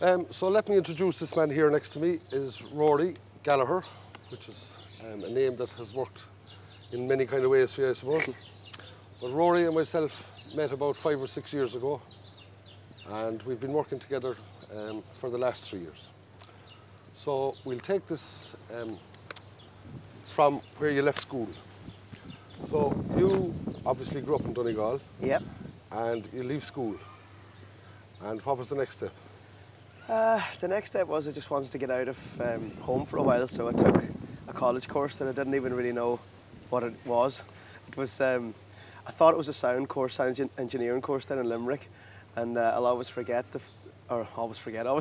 So let me introduce this man here next to me is Rory Gallagher, which is a name that has worked in many kind of ways for you, I suppose. But Rory and myself met about 5 or 6 years ago, and we've been working together for the last 3 years. So we'll take this from where you left school. So you obviously grew up in Donegal. Yep. And you leave school. And what was the next step? The next step was I just wanted to get out of home for a while, so I took a college course that I didn't even really know what it was. It was, I thought it was a sound course, sound engineering course then in Limerick, and I'll always remember, I'll always forget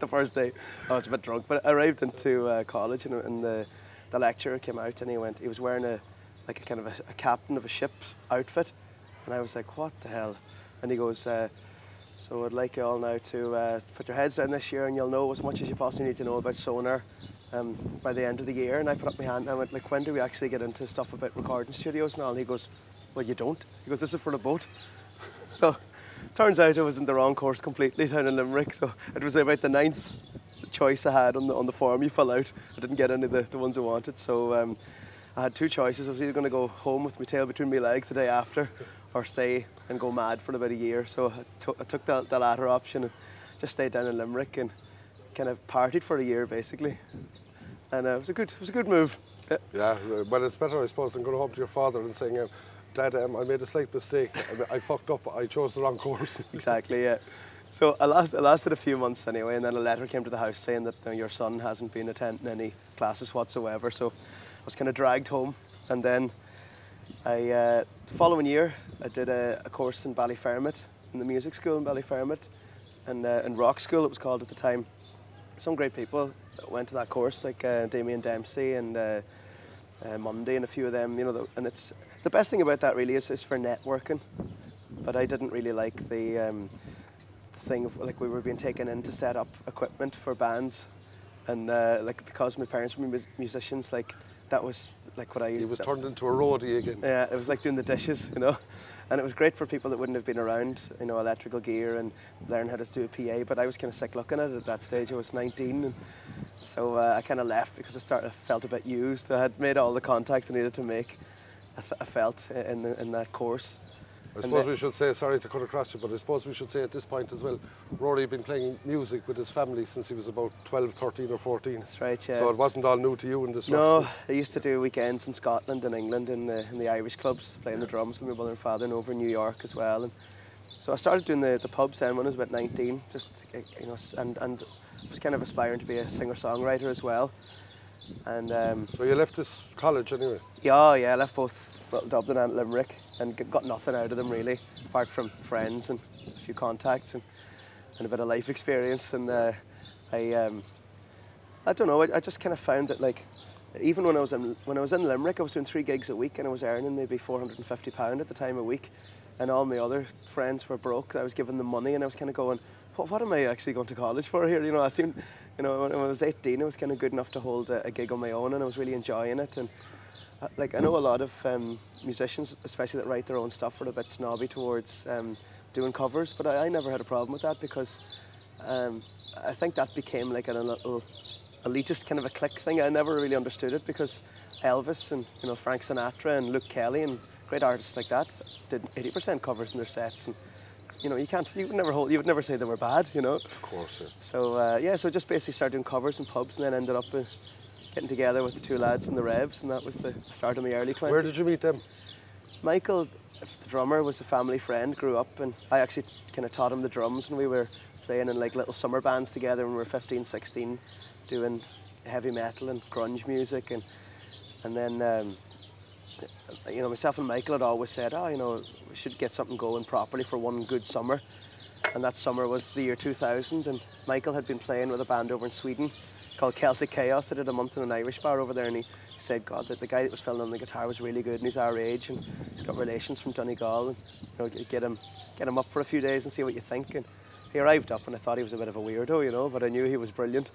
the first day. I was a bit drunk, but I arrived into college and the lecturer came out and he was wearing a captain of a ship's outfit, and I was like, what the hell? And he goes, so I'd like you all now to put your heads down this year and you'll know as much as you possibly need to know about sonar by the end of the year. And I put up my hand and I went, like, when do we actually get into stuff about recording studios and all? And he goes, well, you don't. He goes, this is for the boat. So turns out I was in the wrong course completely down in Limerick. So it was about the 9th choice I had on the form you fill out. I didn't get any of the ones I wanted. So I had 2 choices. I was either going to go home with my tail between my legs the day after or stay and go mad for about a year. So I took the latter option and just stayed down in Limerick and kind of partied for a year basically. And it was a good move. Yeah, well, it's better, I suppose, than going home to your father and saying, Dad, I made a slight mistake. I fucked up. I chose the wrong course. Exactly, yeah. So I lasted a few months anyway, and then a letter came to the house saying that your son hasn't been attending any classes whatsoever. So I was kind of dragged home, and then the following year I did a course in Ballyfermot, in the music school in Ballyfermot, and in rock school it was called at the time. Some great people went to that course, like Damien Dempsey and Mundy and a few of them. You know, and it's the best thing about that really is for networking. But I didn't really like the thing of like we were being taken in to set up equipment for bands, and like because my parents were musicians, like that was like what I. He was turned into a roadie again. Yeah, it was like doing the dishes, you know, and it was great for people that wouldn't have been around, you know, electrical gear and learn how to do a PA. But I was kind of sick looking at it at that stage. I was 19, and so I kind of left because I felt a bit used. I had made all the contacts I needed to make. I felt in that course. I suppose we should say, sorry to cut across you, but I suppose we should say at this point as well, Rory had been playing music with his family since he was about 12, 13 or 14. That's right, yeah. So it wasn't all new to you in this No, I used to do weekends in Scotland and England in the Irish clubs, playing the drums with my mother and father, and over in New York as well. And so I started doing the pubs then when I was about 19, just, you know, and was kind of aspiring to be a singer-songwriter as well. And so you left this college anyway? Yeah, I left both Dublin and Limerick and got nothing out of them really, apart from friends and a few contacts and a bit of life experience. And I don't know, I just kind of found that, like, even when I was in Limerick, I was doing 3 gigs a week and I was earning maybe £450 at the time a week, and all my other friends were broke. I was giving them money and I was kind of going, what am I actually going to college for here? You know, I seemed, you know, when I was 18, I was kind of good enough to hold a gig on my own, and I was really enjoying it. And like, I know a lot of musicians, especially that write their own stuff, are a bit snobby towards doing covers, but I never had a problem with that, because I think that became like a little elitist kind of a clique thing. I never really understood it, because Elvis and, you know, Frank Sinatra and Luke Kelly and great artists like that did 80% covers in their sets, and you know, you would never say they were bad, you know. Of course, yeah. So so just basically started doing covers in pubs, and then ended up getting together with the 2 lads in the Revs, and that was the start of my early 20s. Where did you meet them? Michael, the drummer, was a family friend, grew up, and I actually kind of taught him the drums, and we were playing in like little summer bands together when we were 15, 16, doing heavy metal and grunge music, and then you know, myself and Michael had always said, you know, we should get something going properly for one good summer, and that summer was the year 2000, and Michael had been playing with a band over in Sweden called Celtic Chaos. They did a month in an Irish bar over there, and he said, God, that the guy that was filling on the guitar was really good, and he's our age, and he's got relations from Donegal, and, you know, get him up for a few days and see what you think. And he arrived up and I thought he was a bit of a weirdo, you know, but I knew he was brilliant.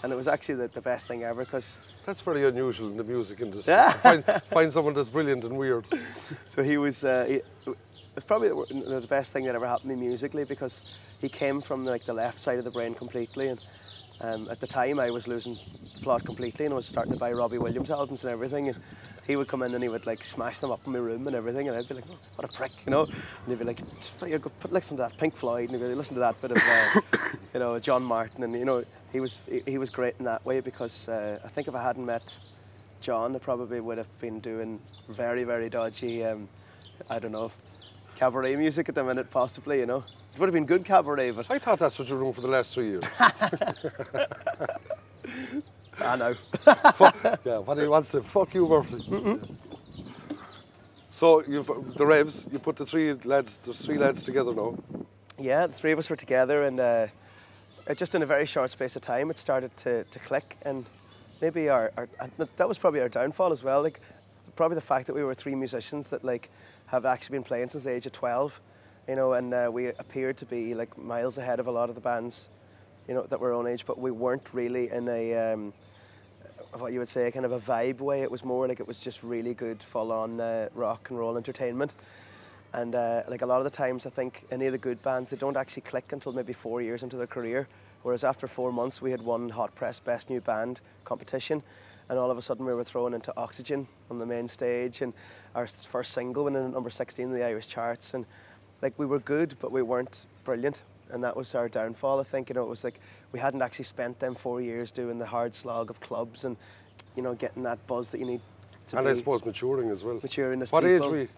And it was actually the best thing ever because... That's very unusual in the music industry. To find someone that's brilliant and weird. So he was... it was probably the best thing that ever happened to me musically because he came from like the left side of the brain completely, and at the time I was losing the plot completely and I was starting to buy Robbie Williams albums and everything, and he would come in and he would like smash them up in my room and everything, and I'd be like, oh, what a prick, you know, and he'd be like, listen to that Pink Floyd, and he'd be, listen to that bit of you know, John Martin, and you know, he was great in that way because I think if I hadn't met John, I probably would have been doing very, very dodgy, I don't know, cabaret music at the minute, possibly, you know. It would have been good cabaret, but... I thought that's what you were doing for the last 3 years. I know. Yeah, what he wants to... Fuck you, Murphy. Yeah. So, the Revs, you put the three lads together now. Yeah, the three of us were together, and just in a very short space of time, it started to click, and maybe that was probably our downfall as well. Like, probably the fact that we were three musicians that like have actually been playing since the age of 12, you know, and we appeared to be like miles ahead of a lot of the bands, you know, that were our own age, but we weren't really in a what you would say, kind of a vibe way. It was more like it was just really good, full-on rock and roll entertainment. And like a lot of the times, I think any of the good bands, they don't actually click until maybe 4 years into their career. Whereas after 4 months, we had won Hot Press Best New Band competition, and all of a sudden we were thrown into Oxygen on the main stage, and our first single went in at number 16 in the Irish charts. And like we were good, but we weren't brilliant, and that was our downfall. I think, you know, it was like we hadn't actually spent them 4 years doing the hard slog of clubs and, you know, getting that buzz that you need to and be. I suppose maturing as well. Maturing as what people. What age were you?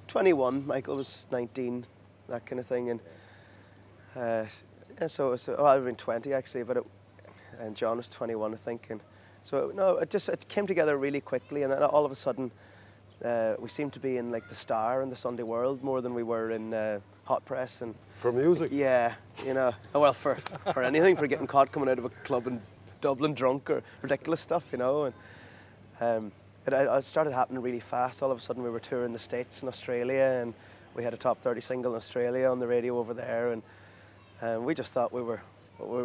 21. Michael was 19, that kind of thing, and yeah, so oh, I'd been 20 actually, but and John was 21, I think, and so no, it came together really quickly, and then all of a sudden we seemed to be in like the Star and the Sunday World more than we were in Hot Press. And for music. Yeah, you know, well for anything, for getting caught coming out of a club in Dublin drunk or ridiculous stuff, you know, and it started happening really fast. All of a sudden we were touring the States and Australia, and we had a top 30 single in Australia on the radio over there, and we just thought we were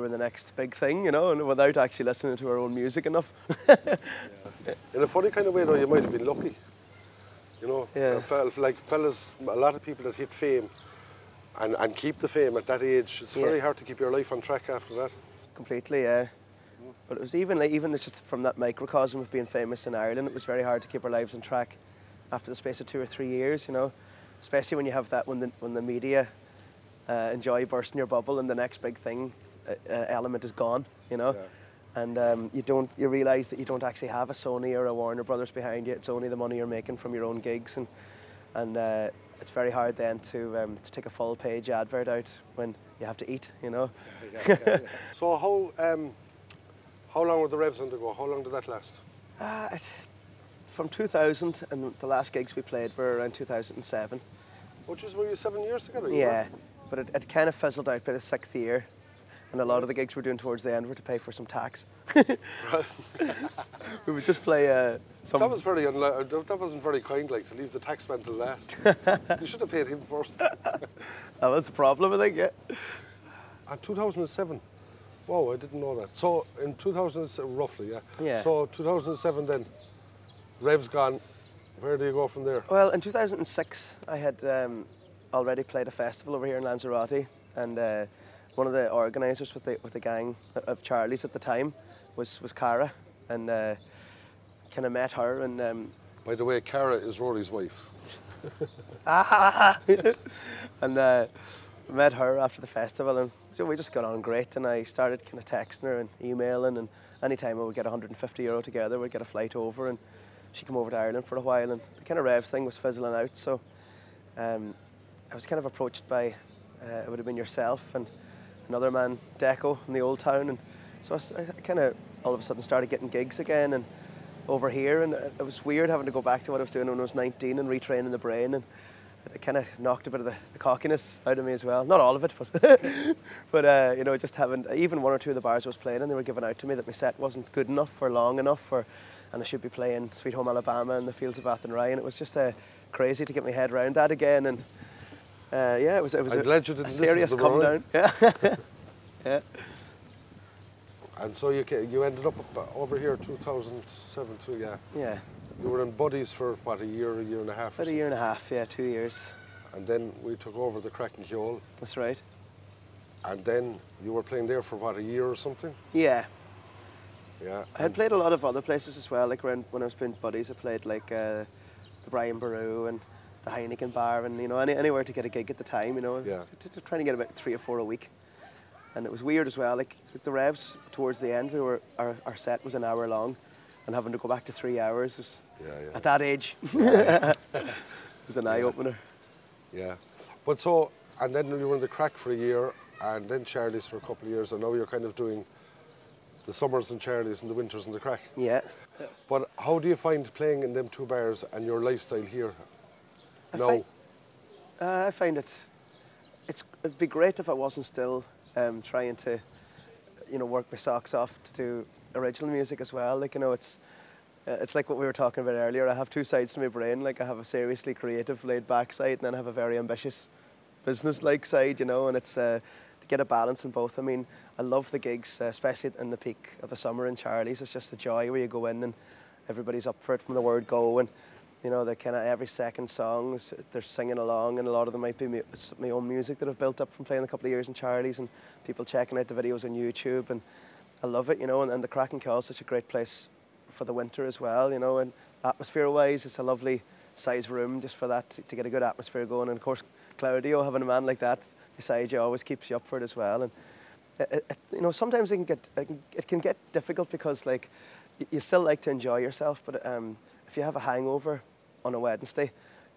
the next big thing, you know, and without actually listening to our own music enough. Yeah. In a funny kind of way though, you might have been lucky, you know. Yeah. Like fellas, a lot of people that hit fame and keep the fame at that age, it's very hard to keep your life on track after that. Completely, yeah. But it was even just from that microcosm of being famous in Ireland, it was very hard to keep our lives on track after the space of 2 or 3 years, you know. Especially when you have that, when the media enjoy bursting your bubble and the next big thing element is gone, you know. Yeah. And you realise that you don't actually have a Sony or a Warner Brothers behind you. It's only the money you're making from your own gigs, and it's very hard then to take a full page advert out when you have to eat, you know. Yeah. So how long were the Revs on to go? How long did that last? From 2000, and the last gigs we played were around 2007. Which is, were you 7 years together? Yeah, but it kind of fizzled out by the 6th year, and a lot of the gigs we're doing towards the end were to pay for some tax. We would just play some... That was that wasn't very kind, like, to leave the tax man to last. You should have paid him first. That was the problem, I think, yeah. And 2007? Whoa, I didn't know that. So in 2007, roughly, yeah. Yeah. So 2007 then, Rev's gone. Where do you go from there? Well, in 2006, I had already played a festival over here in Lanzarote, and one of the organisers with the gang of Charlie's at the time was Cara, and kind of met her. And by the way, Cara is Rory's wife. And met her after the festival, and we just got on great, and I started kind of texting her and emailing, and anytime we would get €150 together, we'd get a flight over, and she'd come over to Ireland for a while, and the kind of Revs thing was fizzling out, so I was kind of approached by, it would have been yourself and another man, Deco, in the Old Town, and so I kind of all of a sudden started getting gigs again, and over here, and it was weird having to go back to what I was doing when I was 19 and retraining the brain, and it kind of knocked a bit of the cockiness out of me as well. Not all of it, but you know, just having even 1 or 2 of the bars I was playing in, they were giving out to me that my set wasn't good enough or long enough, and I should be playing Sweet Home Alabama in the fields of Athenry, and it was just crazy to get my head around that again. And yeah, it was a serious come down. Yeah. Yeah. And so you ended up over here 2007 too, yeah. Yeah. You were in Buddies for what, a year and a half? About a year and a half, yeah, 2 years. And then we took over the Crack and Kjol. That's right. And then you were playing there for what, a year or something? Yeah. Yeah. I had played a lot of other places as well, like around when I was playing Buddies, I played like the Brian Baru and the Heineken Bar, and you know, anywhere to get a gig at the time, you know. Yeah. Trying to get about 3 or 4 a week. And it was weird as well, like with the revs towards the end, our set was an hour long, and having to go back to 3 hours was, at that age, it was an eye-opener. Yeah. But so, and then you were in the Crack for a year, and then Charlie's for a couple of years, and now you're kind of doing the summers in Charlie's and the winters in the Crack. Yeah. But how do you find playing in them 2 bars and your lifestyle here? I find it'd be great if I wasn't still trying to, you know, work my socks off to do original music as well. Like, you know, it's like what we were talking about earlier. I have 2 sides to my brain. Like, I have a seriously creative, laid-back side, and then I have a very ambitious, business-like side, you know, and it's to get a balance in both. I mean, I love the gigs, especially in the peak of the summer in Charlie's. It's just a joy where you go in and everybody's up for it from the word go, and you know, they're kind of every second songs, they're singing along, and a lot of them might be my own music that I've built up from playing a couple of years in Charlie's, and people checking out the videos on YouTube, and I love it, you know, and the Crack and Kjol is such a great place for the winter as well, you know, and atmosphere-wise, it's a lovely size room just for that, to get a good atmosphere going, and of course, Claudio, having a man like that beside you always keeps you up for it as well, and you know, sometimes it can get difficult because, like, you still like to enjoy yourself, but if you have a hangover on a Wednesday,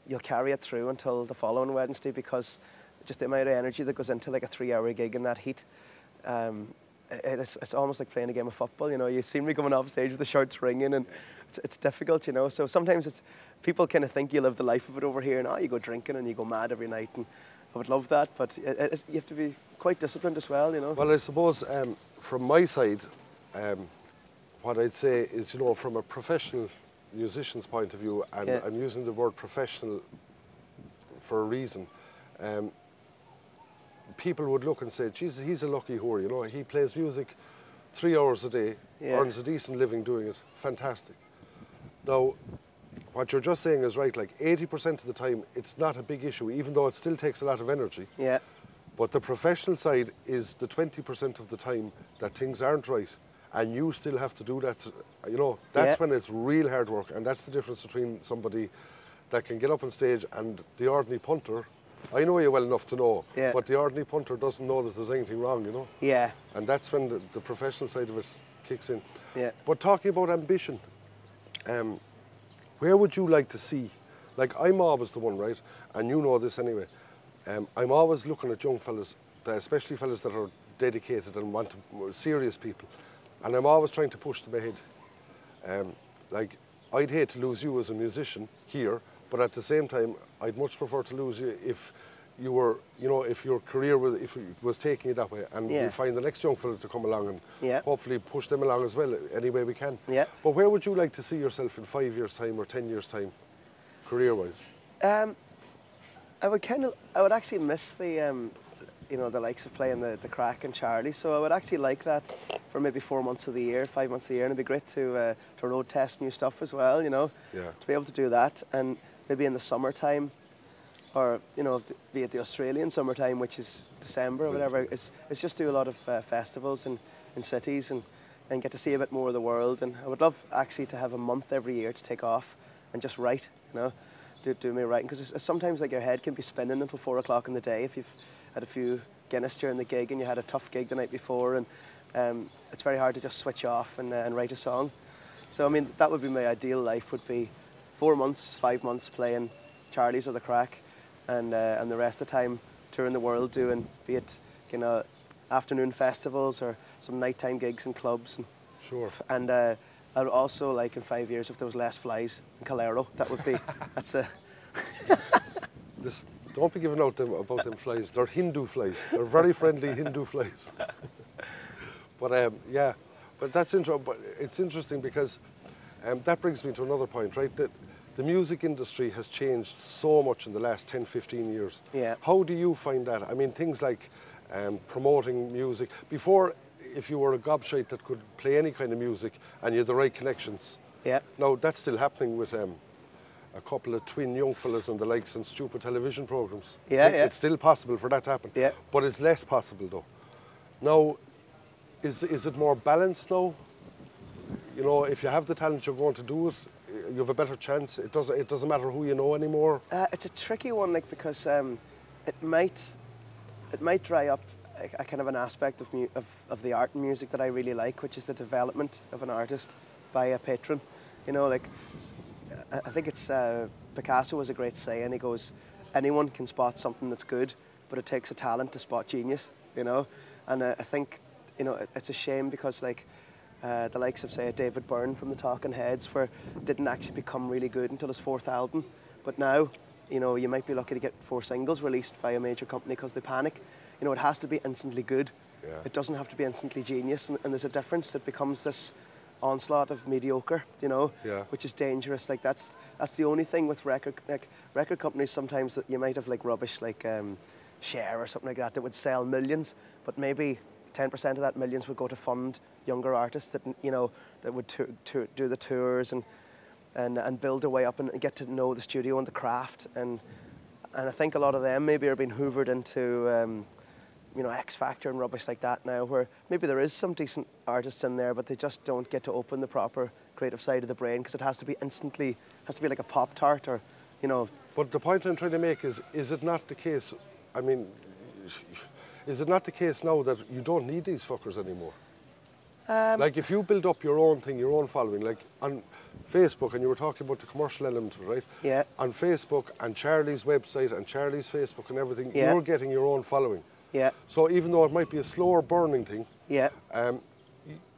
you'll carry it through until the following Wednesday, because just the amount of energy that goes into like a 3-hour gig in that heat, it's almost like playing a game of football, you know. You see me coming off stage with the shirts ringing, and it's difficult, you know. So sometimes people kind of think you live the life of it over here, and you go drinking and you go mad every night, and I would love that, but you have to be quite disciplined as well, you know. Well, I suppose from my side, what I'd say is, you know, from a professional musician's point of view, and I'm using the word professional for a reason, people would look and say, Jesus, he's a lucky whore, you know, he plays music 3 hours a day, earns a decent living doing it, fantastic. Now, what you're just saying is right, like 80% of the time, it's not a big issue, even though it still takes a lot of energy. Yeah. But the professional side is the 20% of the time that things aren't right, and you still have to do that, you know, that's when it's real hard work, and that's the difference between somebody that can get up on stage and the ordinary punter. I know you well enough to know, but the ordinary punter doesn't know that there's anything wrong, you know. Yeah. And that's when the professional side of it kicks in. Yeah. But talking about ambition, where would you like to see? Like, I'm always the one, right? And you know this anyway. I'm always looking at young fellas, especially fellas that are dedicated and want to, serious people. And I'm always trying to push them ahead. Like, I'd hate to lose you as a musician here, but at the same time, I'd much prefer to lose you if you were, you know, if your career was, if it was taking you that way, and we find the next young fella to come along and hopefully push them along as well, any way we can. Yeah. But where would you like to see yourself in 5 years' time or 10 years' time, career-wise? I would actually miss the, you know, the likes of playing the Crack and Charlie. So I would actually like that for maybe 4 months of the year, 5 months of the year, and it'd be great to road test new stuff as well, you know. Yeah. To be able to do that, and maybe in the summertime, or you know, be it the Australian summertime, which is December or whatever. It's just do a lot of festivals in cities and get to see a bit more of the world. And I would love actually to have a month every year to take off and just write, you know. Do me writing, because sometimes like your head can be spinning until 4 o'clock in the day if you've had a few Guinness during the gig and you had a tough gig the night before, and it's very hard to just switch off and write a song. So I mean, that would be my ideal life, would be 4 months, 5 months playing Charlie's or the Crack, and the rest of the time touring the world, doing, be it, you know, afternoon festivals or some nighttime gigs in clubs. And, sure. And I would also like in 5 years if there was less flies in Calero. That would be, that's a... Don't be giving out about them flies. They're Hindu flies. They're very friendly Hindu flies. But yeah, but it's interesting because that brings me to another point, right? That the music industry has changed so much in the last 10, 15 years. Yeah. How do you find that? I mean, things like promoting music. Before, if you were a gobshite that could play any kind of music and you had the right connections. Yeah. Now, that's still happening with a couple of twin young fellas and the likes on stupid television programs. Yeah, yeah. It's still possible for that to happen. Yeah. But it's less possible, though. Now, is it more balanced now? You know, if you have the talent, you're going to do it. You have a better chance. It doesn't matter who you know anymore. It's a tricky one, like, because it might dry up a kind of an aspect of the art and music that I really like, which is the development of an artist by a patron. You know, like, I think it's Picasso has a great saying. He goes, anyone can spot something that's good, but it takes a talent to spot genius. You know, and I think, you know, it's a shame because, like, the likes of, say, David Byrne from the Talking Heads, where didn't actually become really good until his 4th album, but now, you know, you might be lucky to get 4 singles released by a major company because they panic. You know, it has to be instantly good. Yeah. It doesn't have to be instantly genius, and there's a difference. It becomes this onslaught of mediocre, you know, Yeah. which is dangerous. Like, that's the only thing with record companies sometimes, that you might have like rubbish like Cher or something like that would sell millions, but maybe 10% of that millions would go to fund younger artists that, you know, that would do the tours and build their way up and get to know the studio and the craft, and I think a lot of them maybe are being hoovered into you know, X Factor and rubbish like that now, where maybe there is some decent artists in there, but they just don't get to open the proper creative side of the brain because it has to be instantly, has to be like a Pop-Tart, or, you know. But the point I'm trying to make is it not the case, I mean, is it not the case now that you don't need these fuckers anymore? Like, if you build up your own thing, your own following, like on Facebook, and you were talking about the commercial element of it, right? Yeah. On Facebook and Charlie's website and Charlie's Facebook and everything, Yeah. you're getting your own following. Yeah. So even though it might be a slower burning thing, Yeah.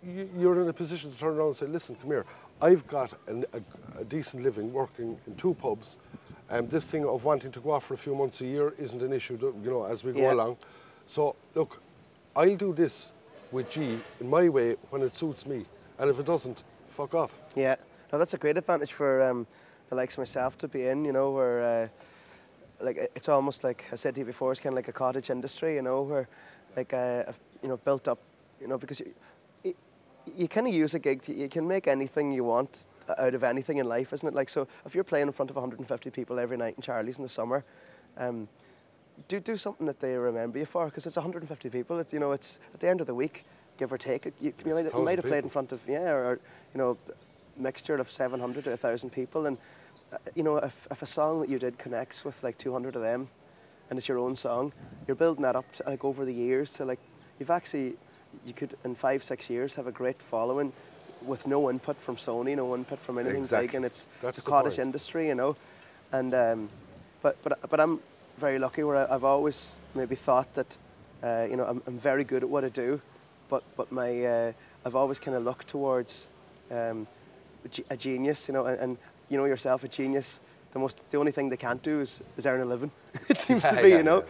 you're in a position to turn around and say, listen, come here, I've got a decent living working in 2 pubs, and this thing of wanting to go off for a few months a year isn't an issue, you know, as we go Yeah. along. So look, I'll do this with G in my way when it suits me, and if it doesn't, fuck off. Yeah. No, that's a great advantage for the likes of myself to be in, you know, where like, it's almost like I said to you before, it's kind of like a cottage industry, you know, where like I've, you know, built up, you know, because you kind of use a gig you can make anything you want out of anything in life, isn't it? Like, so if you're playing in front of 150 people every night in Charlie's in the summer, do something that they remember you for, because it's 150 people. You know, it's at the end of the week, give or take. You might have played in front of, yeah, or you know, mixture of 700 to 1,000 people, and you know, if a song that you did connects with like 200 of them, and it's your own song, you're building that up to, like, over the years to, like, you could in 5-6 years have a great following with no input from Sony, no input from anything big, and it's a cottage industry, you know. And but I'm very lucky where I've always maybe thought that you know, I'm very good at what I do, but my I've always kind of looked towards a genius, you know, and you know yourself, a genius, the only thing they can't do is earn a living. It seems to be, you know.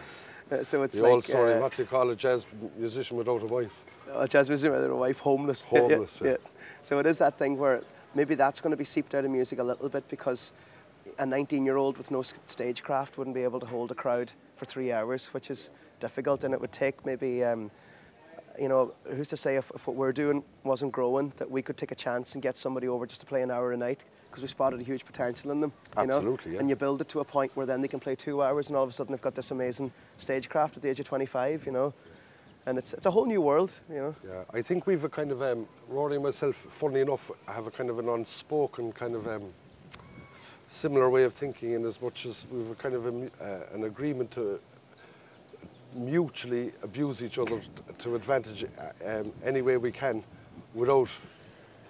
So it's the like old story, what do you call a jazz musician without a wife? A jazz musician without a wife, homeless. Homeless, yeah. So it is that thing where maybe that's going to be seeped out of music a little bit, because a 19-year-old with no stagecraft wouldn't be able to hold a crowd for 3 hours, which is difficult, and it would take maybe, you know, who's to say if what we're doing wasn't growing, that we could take a chance and get somebody over just to play an hour a night, because we spotted a huge potential in them. Absolutely, you know? yeah. And you build it to a point where then they can play 2 hours, and all of a sudden they've got this amazing stagecraft at the age of 25, you know. And it's a whole new world, you know. Yeah, I think we've a kind of, Rory and myself, funny enough, have a kind of an unspoken kind of similar way of thinking, in as much as we've a kind of an agreement to mutually abuse each other to advantage any way we can without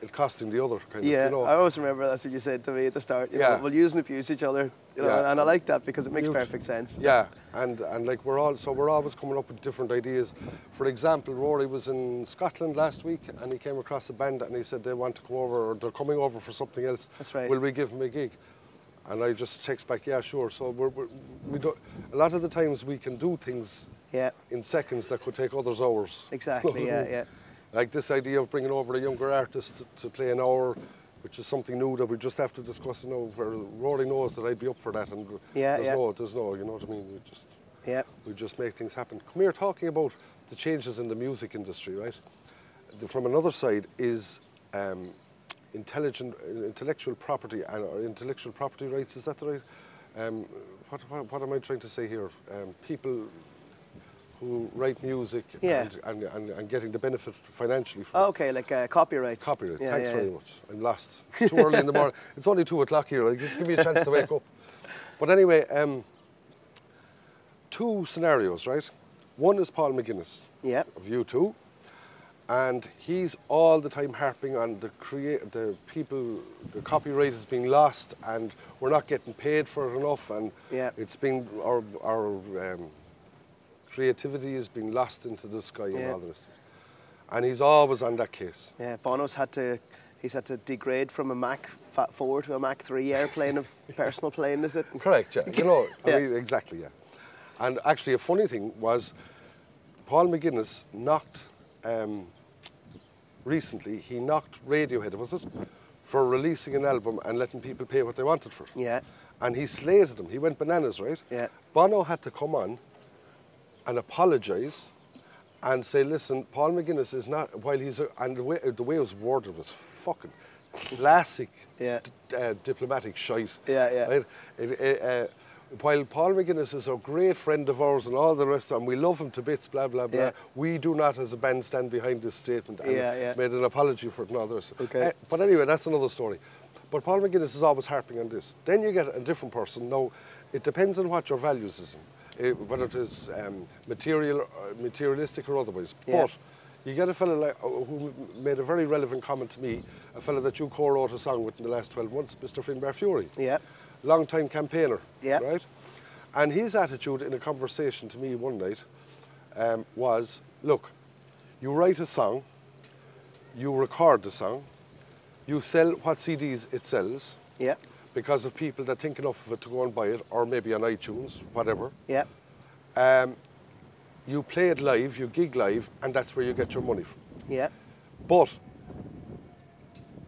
it costing the other, kind of, you know. I always remember that's what you said to me at the start. You know, we'll use and abuse each other, you know, and I like that because it makes perfect sense. Yeah, and like we're always coming up with different ideas. For example, Rory was in Scotland last week, and he came across a band, and he said they want to come over, or they're coming over for something else. That's right. Will we give them a gig? And I just text back, yeah, sure. So we do, a lot of the times we can do things in seconds that could take others hours. Exactly, yeah. Like this idea of bringing over a younger artist to play an hour, which is something new that we just have to discuss, you know, where Rory knows that I'd be up for that, and there's no, you know what I mean, we just... Yeah. We just make things happen. Come here, talking about the changes in the music industry, right? From another side is intellectual property or intellectual property rights. Is that the right? What am I trying to say here? People who write music and getting the benefit financially from Okay, like copyrights. Copyright. Yeah, Thanks yeah, very yeah. much. I'm lost. It's too early in the morning. It's only 2 o'clock here. Like, give me a chance to wake up. But anyway, 2 scenarios, right? One is Paul McGuinness Yeah. of U2, and he's all the time harping on the copyright is being lost, and we're not getting paid for it enough, and it's being our creativity is being lost into the sky and all the rest of it. And he's always on that case. Yeah, Bono's had to degrade from a Mach 4 to a Mach 3 airplane of personal plane, is it? Correct, yeah. You know, I mean, exactly, yeah. And actually, a funny thing was, Paul McGuinness knocked, recently, he knocked Radiohead, was it? For releasing an album and letting people pay what they wanted for it. Yeah. And he slated him. He went bananas, right? Yeah. Bono had to come on and apologise and say, listen, Paul McGuinness is not, while he's, and the way it was worded was fucking classic diplomatic shite. Yeah, yeah. Right? While Paul McGuinness is a great friend of ours and all the rest of them, we love him to bits, blah, blah, blah, we do not as a band stand behind this statement, and made an apology for it and all the rest. Okay. But anyway, that's another story. But Paul McGuinness is always harping on this. Then you get a different person. Now, it depends on what your values is, whether it is materialistic or otherwise. Yeah. But you get a fella like, who made a very relevant comment to me, a fella that you co-wrote a song with in the last 12 months, Mr. Finbar Fury. Yeah. Long-time campaigner, Yeah. right? And his attitude in a conversation to me one night was, look, you write a song, you record the song, you sell what CDs it sells, Yeah. because of people that think enough of it to go and buy it, or maybe on iTunes, whatever. Yeah. You play it live, you gig live, and that's where you get your money from. Yeah. But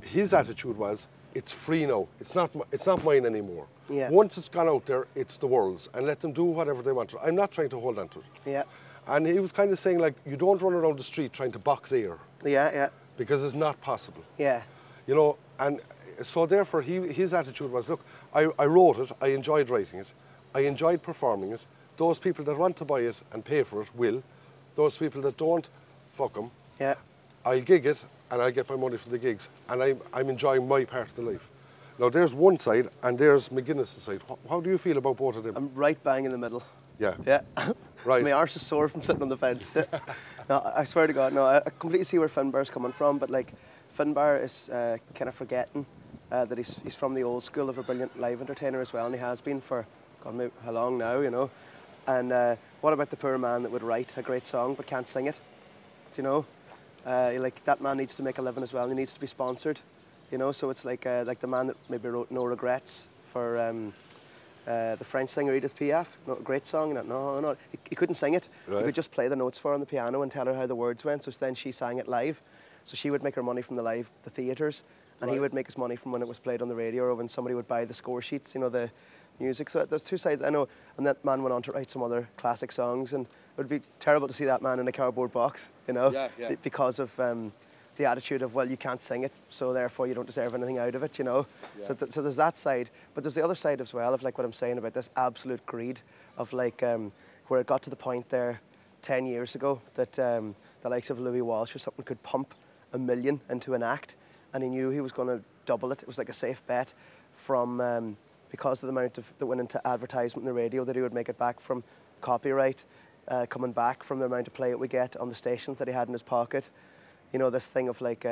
his attitude was, it's free now. It's not mine anymore. Yeah. Once it's gone out there, it's the world's, and let them do whatever they want to. I'm not trying to hold on to it. Yeah. And he was kind of saying, like, you don't run around the street trying to box air, Yeah. Yeah. because it's not possible. Yeah. You know, and so therefore his attitude was, look, I wrote it, I enjoyed writing it, I enjoyed performing it. Those people that want to buy it and pay for it will. Those people that don't, fuck them. Yeah. I'll gig it and I'll get my money for the gigs, and I'm enjoying my part of the life. Now there's one side and there's McGuinness' side. How do you feel about both of them? I'm right bang in the middle. Yeah. Yeah. Right. My arse is sore from sitting on the fence. No, I swear to God, no, I completely see where Finbar's coming from, but like, Finbar is kind of forgetting that he's from the old school of a brilliant live entertainer as well, and he has been for, God knows how long now, you know. And what about the poor man that would write a great song but can't sing it? Do you know? Like, that man needs to make a living as well, and he needs to be sponsored, you know. So it's like the man that maybe wrote No Regrets for the French singer Edith Piaf. No, great song. No, he couldn't sing it. Right. He would just play the notes for her on the piano and tell her how the words went. So then she sang it live. So she would make her money from the theatres, and he would make his money from when it was played on the radio or when somebody would buy the score sheets, you know, the music. So there's two sides, I know. And that man went on to write some other classic songs, and it would be terrible to see that man in a cardboard box, you know, because of the attitude of, well, you can't sing it, so therefore you don't deserve anything out of it, you know. Yeah. So there's that side, but there's the other side as well of, like, what I'm saying about this absolute greed of, like, where it got to the point there 10 years ago that the likes of Louis Walsh or something could pump $1 million into an act, and he knew he was going to double it. It was like a safe bet from because of the amount that went into advertisement in the radio, that he would make it back from copyright, coming back from the amount of play it would get on the stations that he had in his pocket. You know, this thing of, like,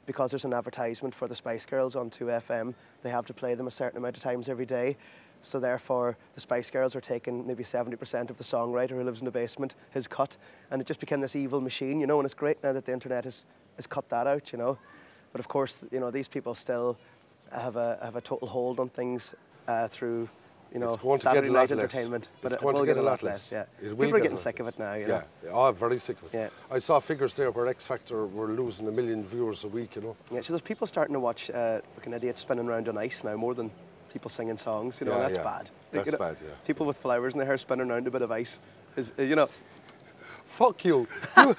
because there's an advertisement for the Spice Girls on 2FM, they have to play them a certain amount of times every day. So therefore, the Spice Girls are taking maybe 70% of the songwriter who lives in the basement, his cut, and it just became this evil machine, you know. And it's great now that the internet has cut that out, you know. But of course, you know, these people still have a total hold on things through, you know, Saturday night entertainment. But it will get a lot less, yeah. People are getting sick of it now, you know. Yeah, oh, very sick of it. Yeah. I saw figures there where X Factor were losing 1 million viewers a week, you know. Yeah, so there's people starting to watch fucking idiots spinning around on ice now more than people singing songs, you know, Yeah, that's yeah. bad. That's You know, bad, yeah. People with flowers in their hair spinning around a bit of ice, is you know. Fuck you. Do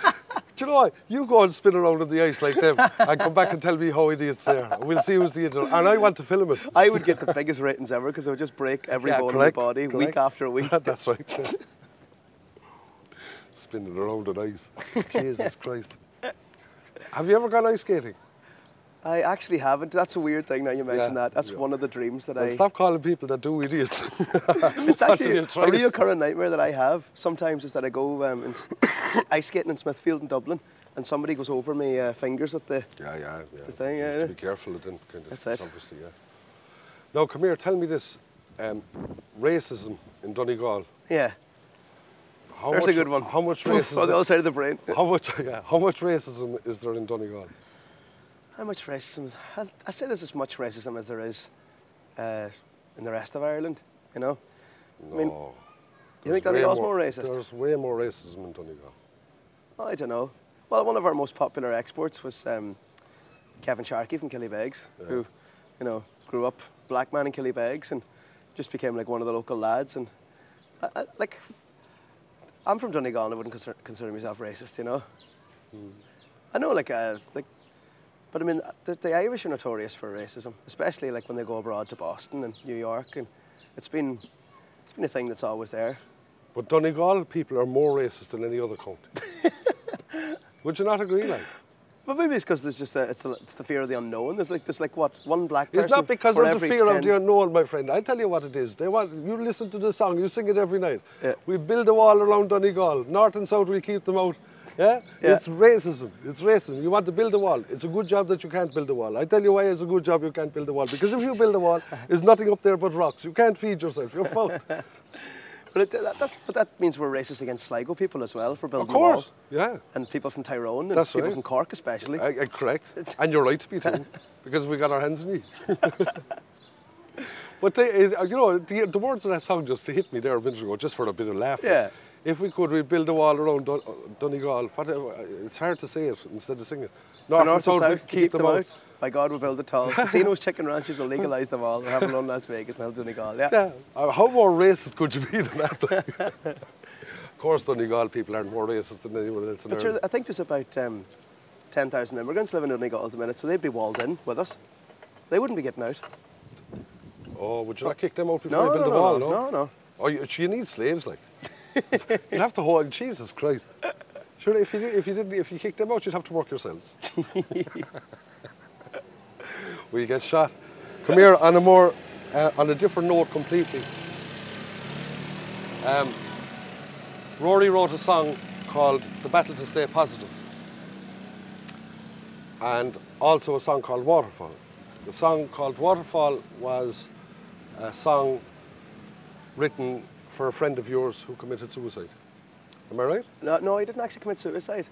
you know what? You go and spin around on the ice like them and come back and tell me how idiots they are. We'll see who's the idiot. And I want to film it. I would get the biggest ratings ever because it would just break every Yeah, bone correct, in my body week correct. after week. That's right. Yeah. Spinning around on ice. Jesus Christ. Have you ever gone ice skating? I actually haven't. That's a weird thing now you mention Yeah, that. That's yeah. one of the dreams that Well, I... stop calling people that do idiots. It's actually a Try it. recurring nightmare that I have sometimes is that I go ice skating in Smithfield in Dublin and somebody goes over my fingers with the... Yeah. The thing, You have yeah. to be careful then. Kind of, That's it. Obviously, yeah. Now, come here, tell me this. Racism in Donegal. Yeah, There's a good one. How much Oof, on the racism? other side of the brain. How much racism is there in Donegal? How much racism? I'd say there's as much racism as there is in the rest of Ireland, you know? No. I mean, you think There's way Donegal's more racist? There's way more racism in Donegal. I don't know. Well, one of our most popular exports was Kevin Sharkey from Killybegs, who, you know, grew up black man in Killybegs and just became like one of the local lads. And like, I'm from Donegal and I wouldn't consider myself racist, you know. I know, but I mean, the Irish are notorious for racism, especially like when they go abroad to Boston and New York, and it's been a thing that's always there. But Donegal people are more racist than any other county. Would you not agree, like? But maybe it's because there's just it's the fear of the unknown. There's like what, one black person. It's not because for of the every fear 10... of the unknown, my friend. I tell you what it is. They want you listen to the song, you sing it every night. Yeah. We build a wall around Donegal. North and south, we keep them out. Yeah? Yeah. It's racism. It's racism. You want to build a wall. It's a good job that you can't build a wall. I tell you why it's a good job you can't build a wall. Because if you build a wall, there's nothing up there but rocks. You can't feed yourself. You're fucked. But that means we're racist against Sligo people as well for building Of the wall. course. Yeah. And people from Tyrone and That's people right. from Cork especially. Correct. And you're right to be too. Because we got our hands in you. But the words of that song just hit me there a minute ago, just for a bit of laughter. Yeah. If we could, we'd build a wall around Donegal. It's hard to say it instead of sing it. North and south, we keep them out. By God, we build it tall. Casinos, chicken ranches will legalise them all. We'll have them in Las Vegas and Donegal. Yeah. Yeah. How more racist could you be than that? Of course, Donegal people aren't more racist than anyone else in But Ireland. sure, I think there's about 10,000 immigrants living in Donegal at the minute, so they'd be walled in with us. They wouldn't be getting out. Oh, would you not kick them out before you build a wall? No. Oh, you need slaves, like. You'd have to hold. Jesus Christ! Sure, if you kicked them out, you'd have to work yourselves. We get shot. Come here on a different note completely. Rory wrote a song called "The Battle to Stay Positive," and also a song called "Waterfall." The song called "Waterfall" was a song written for a friend of yours who committed suicide. Am I right? No, he didn't actually commit suicide.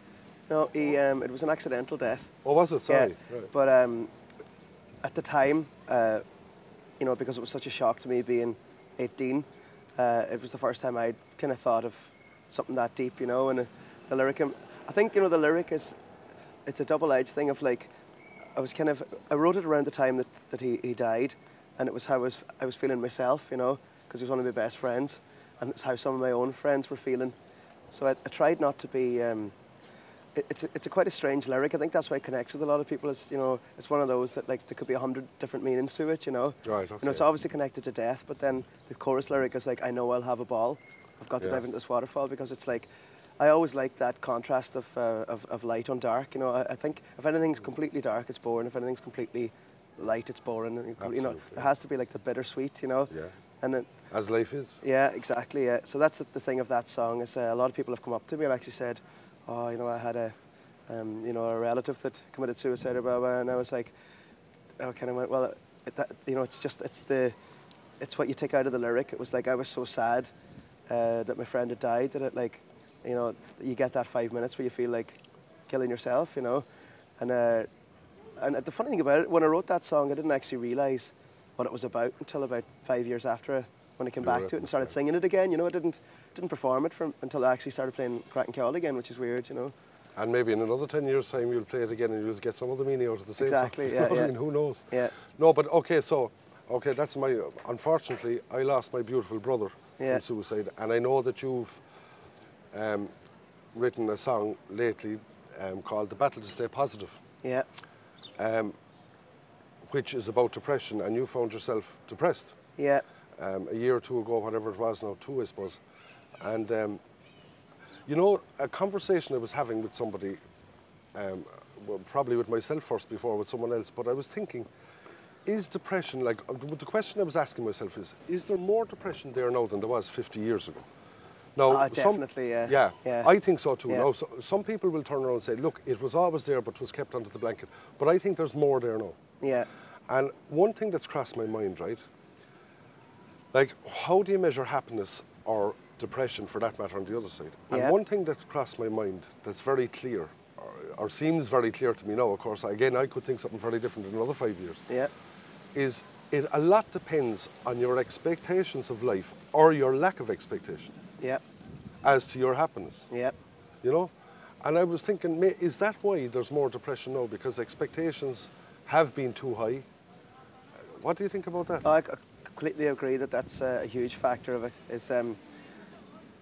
No, it was an accidental death. Oh, was it? Sorry. Yeah. Right. But at the time, you know, because it was such a shock to me being 18, it was the first time I'd kind of thought of something that deep, you know. And the lyric, I think, you know, the lyric it's a double-edged thing of like, I wrote it around the time that he died, and it was how I was feeling myself, you know, because he was one of my best friends, and it's how some of my own friends were feeling. So I tried not to be. It's quite a strange lyric. I think that's why it connects with a lot of people. It's, you know, it's one of those that like there could be 100 different meanings to it. You know. Right. Okay. You know, it's obviously connected to death, but then the chorus lyric is like, I know I'll have a ball. I've got to dive into this waterfall, because it's like, I always like that contrast of light on dark. You know, I think if anything's completely dark, it's boring. If anything's completely light, it's boring. And, you know, there has to be like the bittersweet. You know. Yeah. And as life is. Yeah, exactly. Yeah. So that's the thing of that song is a lot of people have come up to me and actually said, oh, you know, I had a relative that committed suicide or blah, blah, and I was like, I kind of went, well, you know, it's what you take out of the lyric. It was like, I was so sad that my friend had died that it, like, you know, you get that 5 minutes where you feel like killing yourself, you know. And the funny thing about it, when I wrote that song, I didn't actually realise what it was about until about 5 years after, when I came back to it and started singing it again. You know, I didn't perform it until I actually started playing Crack and Call again, which is weird, you know. And maybe in another 10 years' time, you'll play it again and you'll get some other meaning out of the same song. Exactly, yeah, I mean, who knows? Yeah. No, but okay, so Okay, that's my. Unfortunately, I lost my beautiful brother from suicide, and I know that you've written a song lately called "The Battle to Stay Positive." Yeah. Which is about depression, and you found yourself depressed. Yeah. A year or two ago, whatever it was now, 2 I suppose. And you know, a conversation I was having with somebody, well, probably with myself first before with someone else, but I was thinking, is depression, like, the question I was asking myself is there more depression there now than there was 50 years ago? Now, definitely, yeah. I think so too. Yeah. Now, some people will turn around and say, look, it was always there, but was kept under the blanket. But I think there's more there now. Yeah. And one thing that's crossed my mind, right? Like, how do you measure happiness or depression, for that matter, on the other side? And one thing that crossed my mind that's very clear, or seems very clear to me now, of course, again, I could think something very different in another 5 years, is a lot depends on your expectations of life or your lack of expectation as to your happiness. Yeah. You know? And I was thinking, is that why there's more depression now? Because expectations have been too high. What do you think about that? I completely agree that that's a huge factor of it. Is you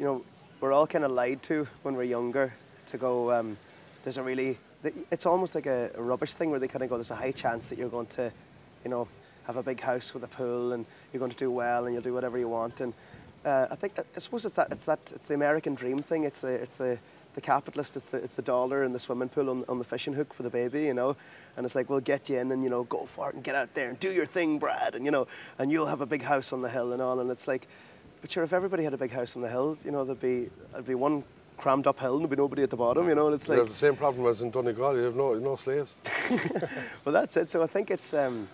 know, we're all kind of lied to when we're younger to go. There's a really, it's almost like a rubbish thing where they kind of go, there's a high chance that you're going to, you know, have a big house with a pool and you're going to do well and you'll do whatever you want. And I suppose it's the American dream thing. It's the capitalist. It's the dollar and the swimming pool on the fishing hook for the baby, you know. And it's like, we'll get you in and, you know, go for it and get out there and do your thing, Brad. And, you know, and you'll have a big house on the hill and all. And it's like, but sure, if everybody had a big house on the hill, you know, there'd be one crammed up hill and there'd be nobody at the bottom, you know. And it's like, there's the same problem as in Donegal. You have no slaves. Well, that's it. So I think it's, you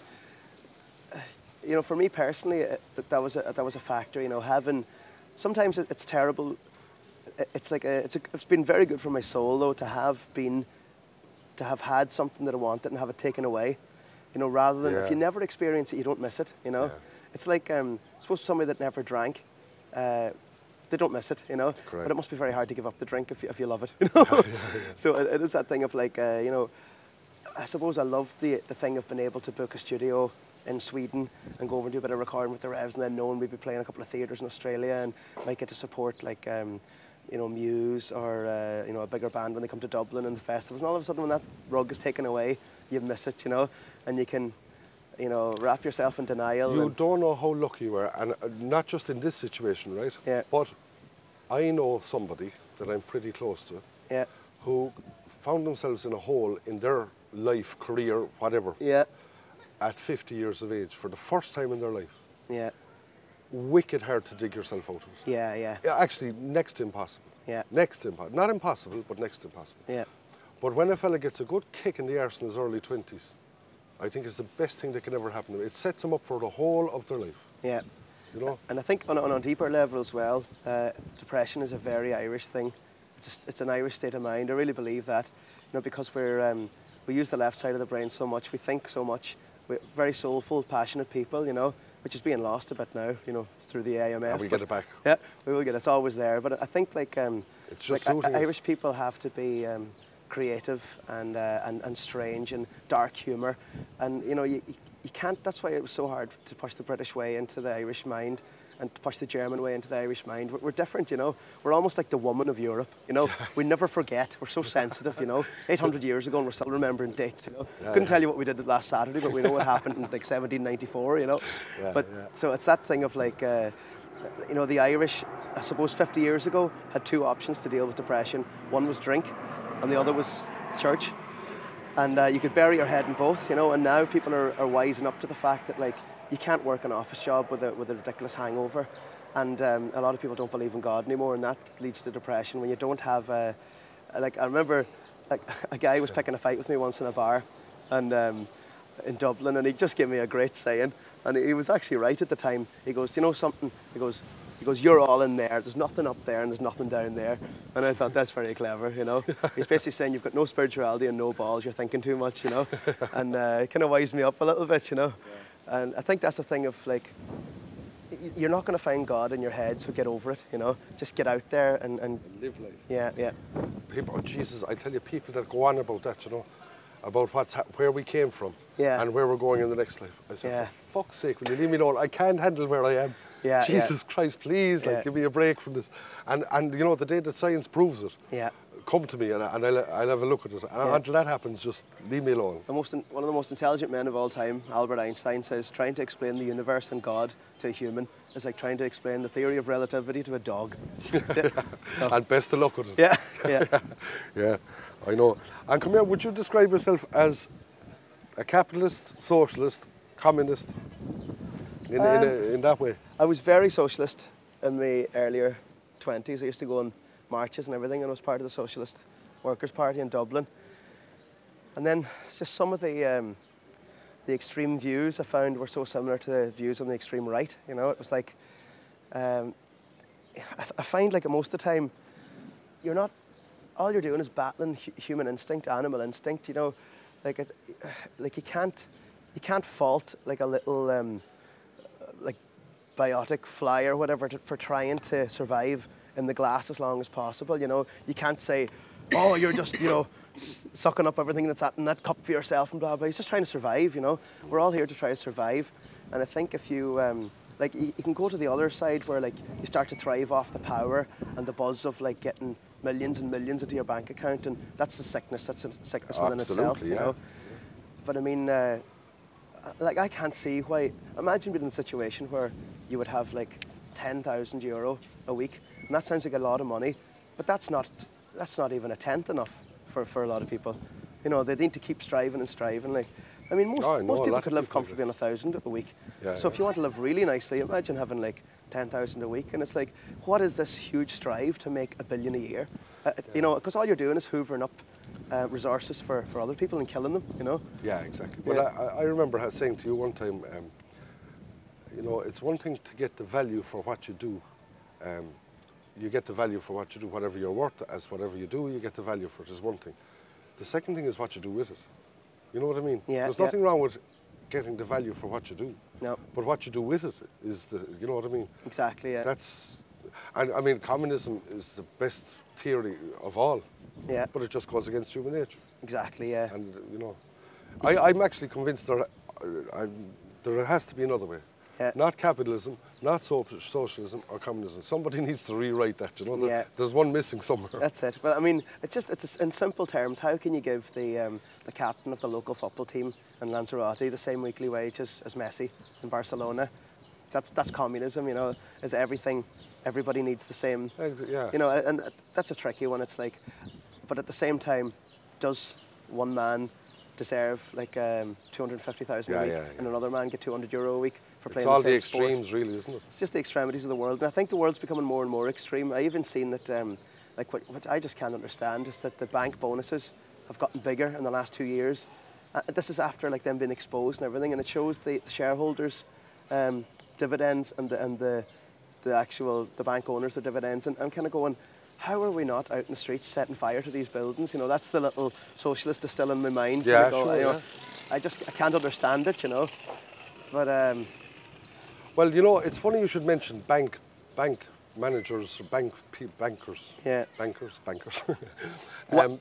know, for me personally, that was a factor. You know, having, sometimes it's terrible. It's like it's been very good for my soul though to have had something that I wanted and have it taken away. You know, rather than if you never experience it, you don't miss it. You know, it's like suppose somebody that never drank. They don't miss it, you know. Correct. But it must be very hard to give up the drink if you love it, you know. So it is that thing of like, you know, I suppose I love the thing of being able to book a studio in Sweden and go over and do a bit of recording with the Revs, and then knowing we'd be playing a couple of theatres in Australia and might get to support like, you know, Muse or you know, a bigger band when they come to Dublin and the festivals. And all of a sudden, when that rug is taken away, you miss it, you know, and you can, you know, wrap yourself in denial. You don't know how lucky you are, and not just in this situation, right? Yeah. But I know somebody that I'm pretty close to, who found themselves in a hole in their life, career, whatever, at 50 years of age for the first time in their life. Yeah. Wicked hard to dig yourself out of it. Yeah. Actually, next to impossible. Yeah. Next to impossible. Not impossible, but next to impossible. Yeah. But when a fella gets a good kick in the arse in his early 20s, I think it's the best thing that can ever happen to them. It sets them up for the whole of their life. Yeah. You know? And I think on a deeper level as well, depression is a very Irish thing. It's an Irish state of mind. I really believe that. You know, because we use the left side of the brain so much, we think so much. We're very soulful, passionate people, you know, which is being lost a bit now, you know, through the AMF. And we get it back. Yeah, we will get it. It's always there. But I think like, it's just like Irish people have to be creative and strange and dark humour. And, you know, you can't, that's why it was so hard to push the British way into the Irish mind and to push the German way into the Irish mind. We're different, you know. We're almost like the woman of Europe, you know. We never forget. We're so sensitive, you know. 800 years ago and we're still remembering dates, you know. Couldn't tell you what we did last Saturday, but we know what happened in like 1794, you know. So it's that thing of like, you know, the Irish, I suppose 50 years ago, had two options to deal with depression. One was drink and the other was church. And you could bury your head in both, you know. And now people are wising up to the fact that like, you can't work an office job with a ridiculous hangover, and a lot of people don't believe in God anymore, and that leads to depression when you don't have like I remember like a guy was picking a fight with me once in a bar, and in Dublin, and he just gave me a great saying, and he was actually right at the time. He goes, "Do you know something?" He goes, "You're all in there. There's nothing up there, and there's nothing down there." And I thought that's very clever, you know. He's basically saying you've got no spirituality and no balls. You're thinking too much, you know. And it kind of wised me up a little bit, you know. And I think that's the thing of like, you're not going to find God in your head, so get over it, you know. Just get out there and live life. Yeah. People, oh Jesus, I tell you, people that go on about that, you know. about where we came from Yeah. and where we're going in the next life. I said, Yeah. for fuck's sake, will you leave me alone? I can't handle where I am. Yeah, Jesus Christ, please, like, Yeah. give me a break from this. And you know, the day that science proves it, Yeah. come to me and I'll have a look at it. And until that happens, just leave me alone. One of the most intelligent men of all time, Albert Einstein, says trying to explain the universe and God to a human is like trying to explain the theory of relativity to a dog. And best of luck with it. Yeah, yeah. Yeah, I know. And come here, would you describe yourself as a capitalist, socialist, communist, in that way? I was very socialist in my earlier 20s. I used to go on marches and everything, and I was part of the Socialist Workers' Party in Dublin. And then just some of the extreme views I found were so similar to the views on the extreme right. You know, it was like, I find like most of the time, all you're doing is battling human instinct, animal instinct. You know, like you can't fault like a little like biotic fly or whatever for trying to survive in the glass as long as possible. You know, you can't say, oh, you're just, you know, sucking up everything that's in that cup for yourself and blah blah. He's just trying to survive. You know, we're all here to try to survive. And I think if you like, you can go to the other side where like you start to thrive off the power and the buzz of like getting millions and millions into your bank account, and that's a sickness. That's a sickness within itself. Yeah. You know, but I mean, like I can't see why. Imagine being in a situation where you would have like €10,000 a week, and that sounds like a lot of money, but that's not even a tenth enough for a lot of people. You know, they need to keep striving and striving. Like, I mean, most people could live comfortably on 1,000 a week. Yeah, so if you want to live really nicely, imagine having like 10,000 a week, and it's like, what is this huge strive to make $1 billion a year? You know, because all you're doing is hoovering up resources for other people and killing them. You know. Yeah, exactly. Yeah. But I remember saying to you one time, you know, it's one thing to get the value for what you do. You get the value for what you do, whatever you're worth, as whatever you do, you get the value for it is one thing. The second thing is what you do with it. You know what I mean? Yeah. There's nothing wrong with getting the value for what you do. No. But what you do with it is you know what I mean? Exactly. Yeah. And I mean, communism is the best theory of all. Yeah. But it just goes against human nature. Exactly. Yeah. And you know, I'm actually convinced there has to be another way. Yeah. Not capitalism, not socialism or communism. Somebody needs to rewrite that. You know, Yeah. there's one missing somewhere. That's it. But I mean, it's in simple terms. How can you give the captain of the local football team in Lanzarote the same weekly wage as Messi in Barcelona? That's communism. You know, is everybody needs the same. Yeah. You know, and that's a tricky one. It's like, but at the same time, does one man deserve like 250,000 a week, and another man get €200 a week for playing the same sport? It's all the extremes, really, isn't it? It's just the extremities of the world, and I think the world's becoming more and more extreme. I even seen that, like what I just can't understand is that the bank bonuses have gotten bigger in the last 2 years. This is after like them being exposed and everything, and it shows the shareholders' dividends and the bank owners' their dividends, and I'm kind of going, how are we not out in the streets setting fire to these buildings? You know, that's the little socialist that's still in my mind. Yeah, you know, I can't understand it, you know. But well, you know, it's funny you should mention bank managers, bankers. Yeah. Bankers. Bankers. Yeah.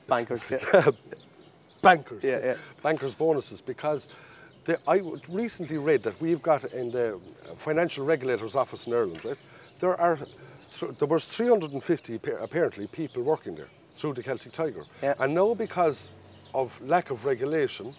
Bankers. Yeah, yeah. Bankers' bonuses, because I recently read that we've got in the Financial Regulator's Office in Ireland, right? There was 350 apparently people working there through the Celtic Tiger. Yeah. And now, because of lack of regulation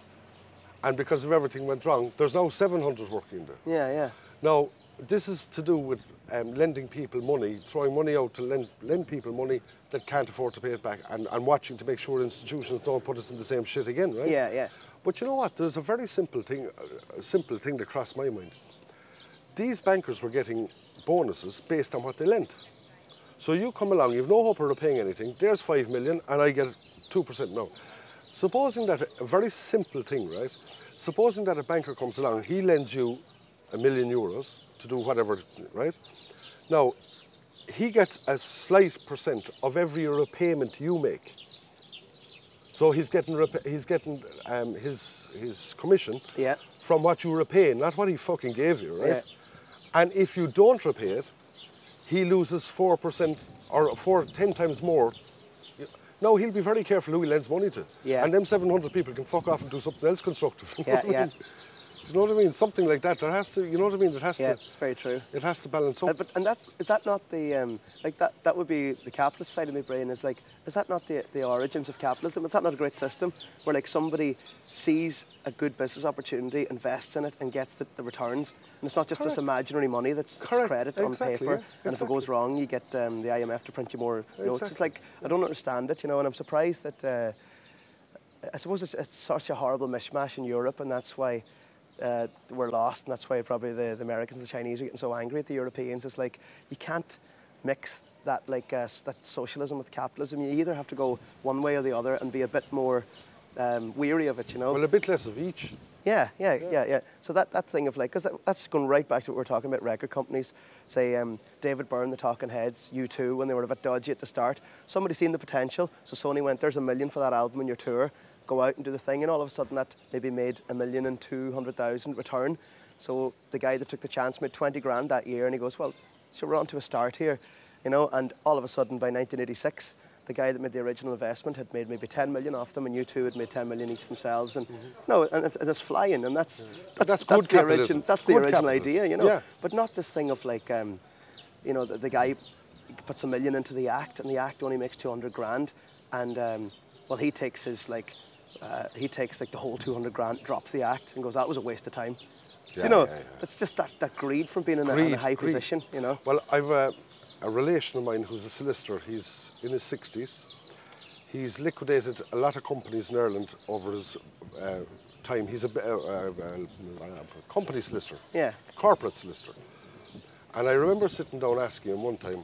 and because of everything went wrong, there's now 700 working there. Yeah, yeah. Now, this is to do with lending people money, throwing money out to lend people money that can't afford to pay it back, and watching to make sure institutions don't put us in the same shit again, right? Yeah, yeah. But you know what? There's a very simple thing that crossed my mind. These bankers were getting bonuses based on what they lent. So you come along, you've no hope of repaying anything, there's 5 million and I get 2% now. Supposing that a very simple thing, right? Supposing that a banker comes along, he lends you €1 million to do whatever, right? Now, he gets a slight percent of every repayment you make. So he's getting his commission from what you repay, not what he fucking gave you, right? Yeah. And if you don't repay it, he loses 4% or 10 times more. Now he'll be very careful who he lends money to. Yeah. And them 700 people can fuck off and do something else constructive. You know Yeah, what I yeah. mean? Do you know what I mean? Something like that. There has to, you know what I mean? It has Yeah, to. it's very true. It has to balance up. But and that is that not the like that would be the capitalist side of my brain is like, is that not the origins of capitalism? Is that not a great system where like somebody sees a good business opportunity, invests in it, and gets the returns, and it's not just this imaginary money that's credit on paper, and if it goes wrong, you get the IMF to print you more notes. It's like, I don't understand it, you know, and I'm surprised that I suppose it's such a horrible mishmash in Europe, and that's why. We're lost, and that's why probably the Americans and the Chinese are getting so angry at the Europeans. It's like, you can't mix that like that socialism with capitalism. You either have to go one way or the other and be a bit more weary of it, you know. Well, a bit less of each. Yeah. So that thing of like, because that's going right back to what we were talking about, record companies. Say David Byrne, the Talking Heads, U2, when they were a bit dodgy at the start. Somebody seen the potential, so Sony went, there's $1 million for that album in your tour. Go out and do the thing, and all of a sudden that maybe made $1,200,000 return. So the guy that took the chance made 20 grand that year, and he goes, well, so we're on to a start here, you know. And all of a sudden by 1986, the guy that made the original investment had made maybe 10 million off them, and U2 had made 10 million each themselves. And no, and it's flying, and that's good capitalism. That's the original idea, you know. Yeah. But not this thing of like, you know, the guy puts $1 million into the act, and the act only makes 200 grand, and well, he takes his like. He takes like the whole 200 grand, drops the act, and goes, that was a waste of time. Yeah, you know, yeah. It's just that greed from being in a high position, you know. Well, I've a relation of mine who's a solicitor. He's in his 60s. He's liquidated a lot of companies in Ireland over his time. He's a company solicitor, corporate solicitor. And I remember sitting down asking him one time,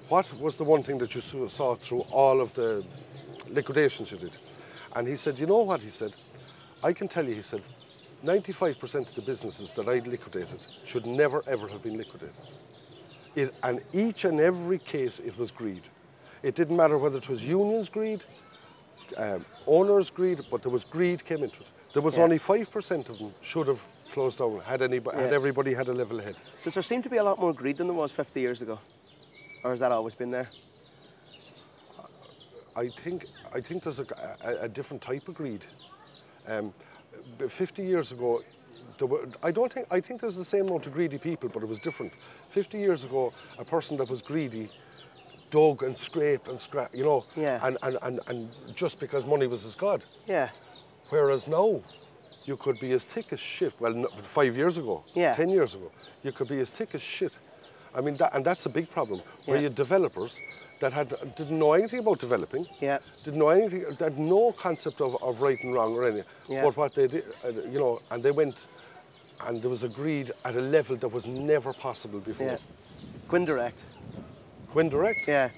what was the one thing that you saw through all of the liquidations you did? And he said, you know what, he said, I can tell you, he said, 95% of the businesses that I'd liquidated should never ever have been liquidated. And each and every case it was greed. It didn't matter whether it was unions greed, owners greed, but there was greed came into it. There was only 5% of them should have closed down had everybody had a level head. Does there seem to be a lot more greed than there was 50 years ago? Or has that always been there? I think there's a different type of greed. 50 years ago, I think there's the same amount of greedy people, but it was different. 50 years ago, a person that was greedy dug and scraped and you know, and just because money was his god. Yeah. Whereas now, you could be as thick as shit. Well, 5 years ago, 10 years ago, you could be as thick as shit. I mean, that's a big problem. Where you had developers that didn't know anything about developing, didn't know anything, had no concept of right and wrong or anything. But what they did, you know, and they went, and there was a greed at a level that was never possible before. Yeah. Gwyndirect. Gwyndirect? Yeah.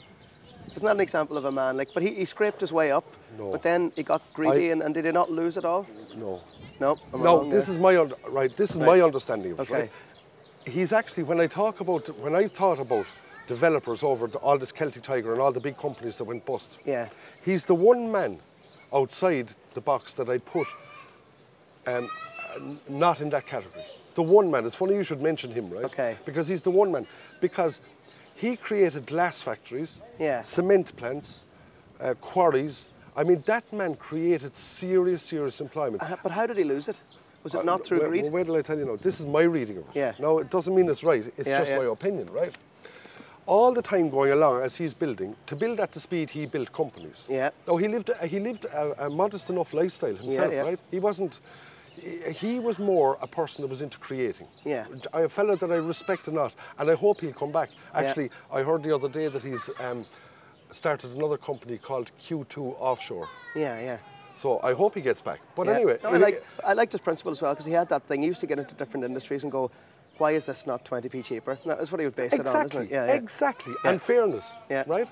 Isn't that an example of a man, like, but he scraped his way up, but then he got greedy, and did he not lose it all? No. No? No, this is my, this is my understanding of it, right? He's actually, when I've thought about developers over all this Celtic Tiger and all the big companies that went bust, he's the one man outside the box that I'd put not in that category. The one man. It's funny you should mention him, right? Okay. Because he's the one man. Because he created glass factories, cement plants, quarries. I mean, that man created serious employment. But how did he lose it? Was it not through greed? Well, wait till I tell you now. This is my reading of it. Yeah. Now, it doesn't mean it's right. It's just my opinion, right? All the time going along as he's building, to build at the speed he built companies. Yeah. Now, he lived a modest enough lifestyle himself, right? He wasn't... He was more a person that was into creating. Yeah. A fellow that I respect a lot, and I hope he'll come back. Actually, I heard the other day that he's started another company called Q2 Offshore. Yeah. So I hope he gets back. But anyway... No, I liked his principle as well, because he had that thing. He used to get into different industries and go, why is this not 20p cheaper? That's what he would base it on, isn't it? Exactly. And fairness, right?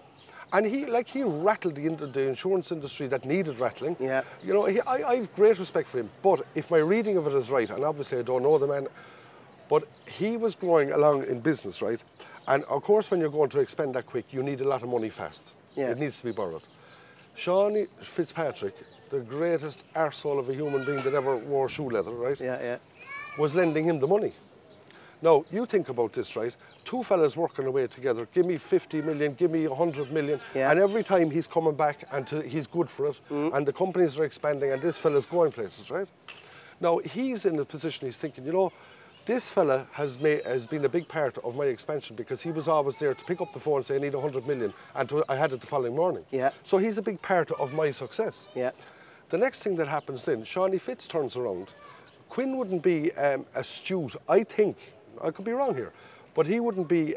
And he rattled the insurance industry that needed rattling. Yeah. You know, I have great respect for him. But if my reading of it is right, and obviously I don't know the man, but he was growing along in business, right? And of course, when you're going to expend that quick, you need a lot of money fast. Yeah. It needs to be borrowed. Sean Fitzpatrick, the greatest arsehole of a human being that ever wore shoe leather, right? Yeah. Was lending him the money. Now, you think about this, right? Two fellas working away together, give me 50 million, give me 100 million, Yeah. and every time he's coming back and he's good for it, and the companies are expanding and this fella's going places, right? Now, he's in a position, he's thinking, you know, this fella has been a big part of my expansion because he was always there to pick up the phone and say, I need 100 million, and I had it the following morning. Yeah. So he's a big part of my success. Yeah. The next thing that happens then, Shawnee Fitz turns around. Quinn wouldn't be astute, I think, I could be wrong here, but he wouldn't be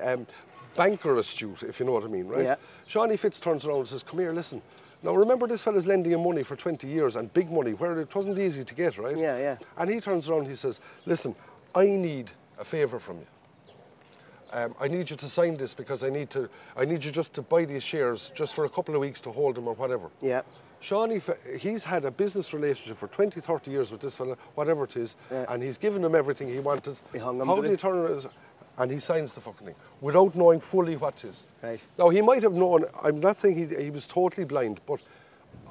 banker astute, if you know what I mean, right? Yeah. Shawnee Fitz turns around and says, come here, listen. Now remember, this fella's lending him money for 20 years and big money, where it wasn't easy to get, right? Yeah, yeah. And he turns around and he says, listen, I need a favour from you. I need you to sign this because I need you just to buy these shares just for a couple of weeks to hold them or whatever. Yeah. Shawnee, he's had a business relationship for 20, 30 years with this fella, whatever it is, Yeah. and he's given him everything he wanted. He hung him, How did do he? you turn around and he signs the fucking thing without knowing fully what it is? Right. Now, he might have known, I'm not saying he was totally blind, but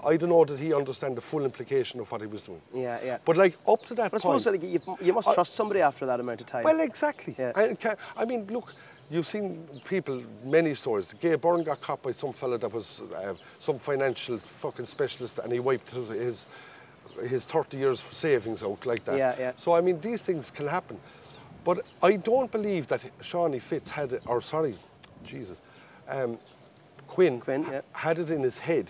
I don't know that he understand the full implication of what he was doing. Yeah, yeah. But like up to that But I point... suppose that you must trust somebody after that amount of time. Well, exactly. Yeah. I mean, look, you've seen people, many stories. Gay Byrne got caught by some fella that was some financial fucking specialist, and he wiped his 30 years savings out like that. Yeah, yeah. So, I mean, these things can happen. But I don't believe that Shawnee Fitz had, or sorry, Jesus, Quinn yeah. had it in his head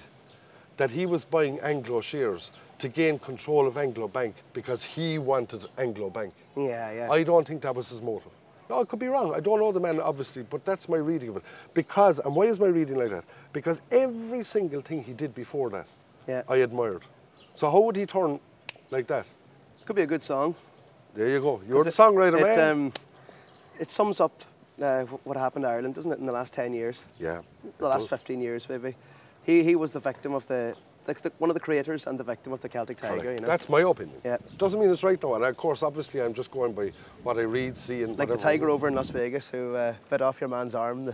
that he was buying Anglo shares to gain control of Anglo Bank because he wanted Anglo Bank. Yeah, yeah. I don't think that was his motive. No, I could be wrong. I don't know the man, obviously, but that's my reading of it. Because, and why is my reading like that? Because every single thing he did before that, Yeah. I admired. So how would he turn like that? Could be a good song. There you go. You're the songwriter, man. It sums up what happened to Ireland, doesn't it, in the last 10 years? Yeah. The last 15 years, maybe. He was the victim of one of the creators and the victim of the Celtic Tiger, you know. That's my opinion. Yeah. Doesn't mean it's right now. And of course, obviously, I'm just going by what I read, see, and Like whatever. the tiger over in Las Vegas who bit off your man's arm.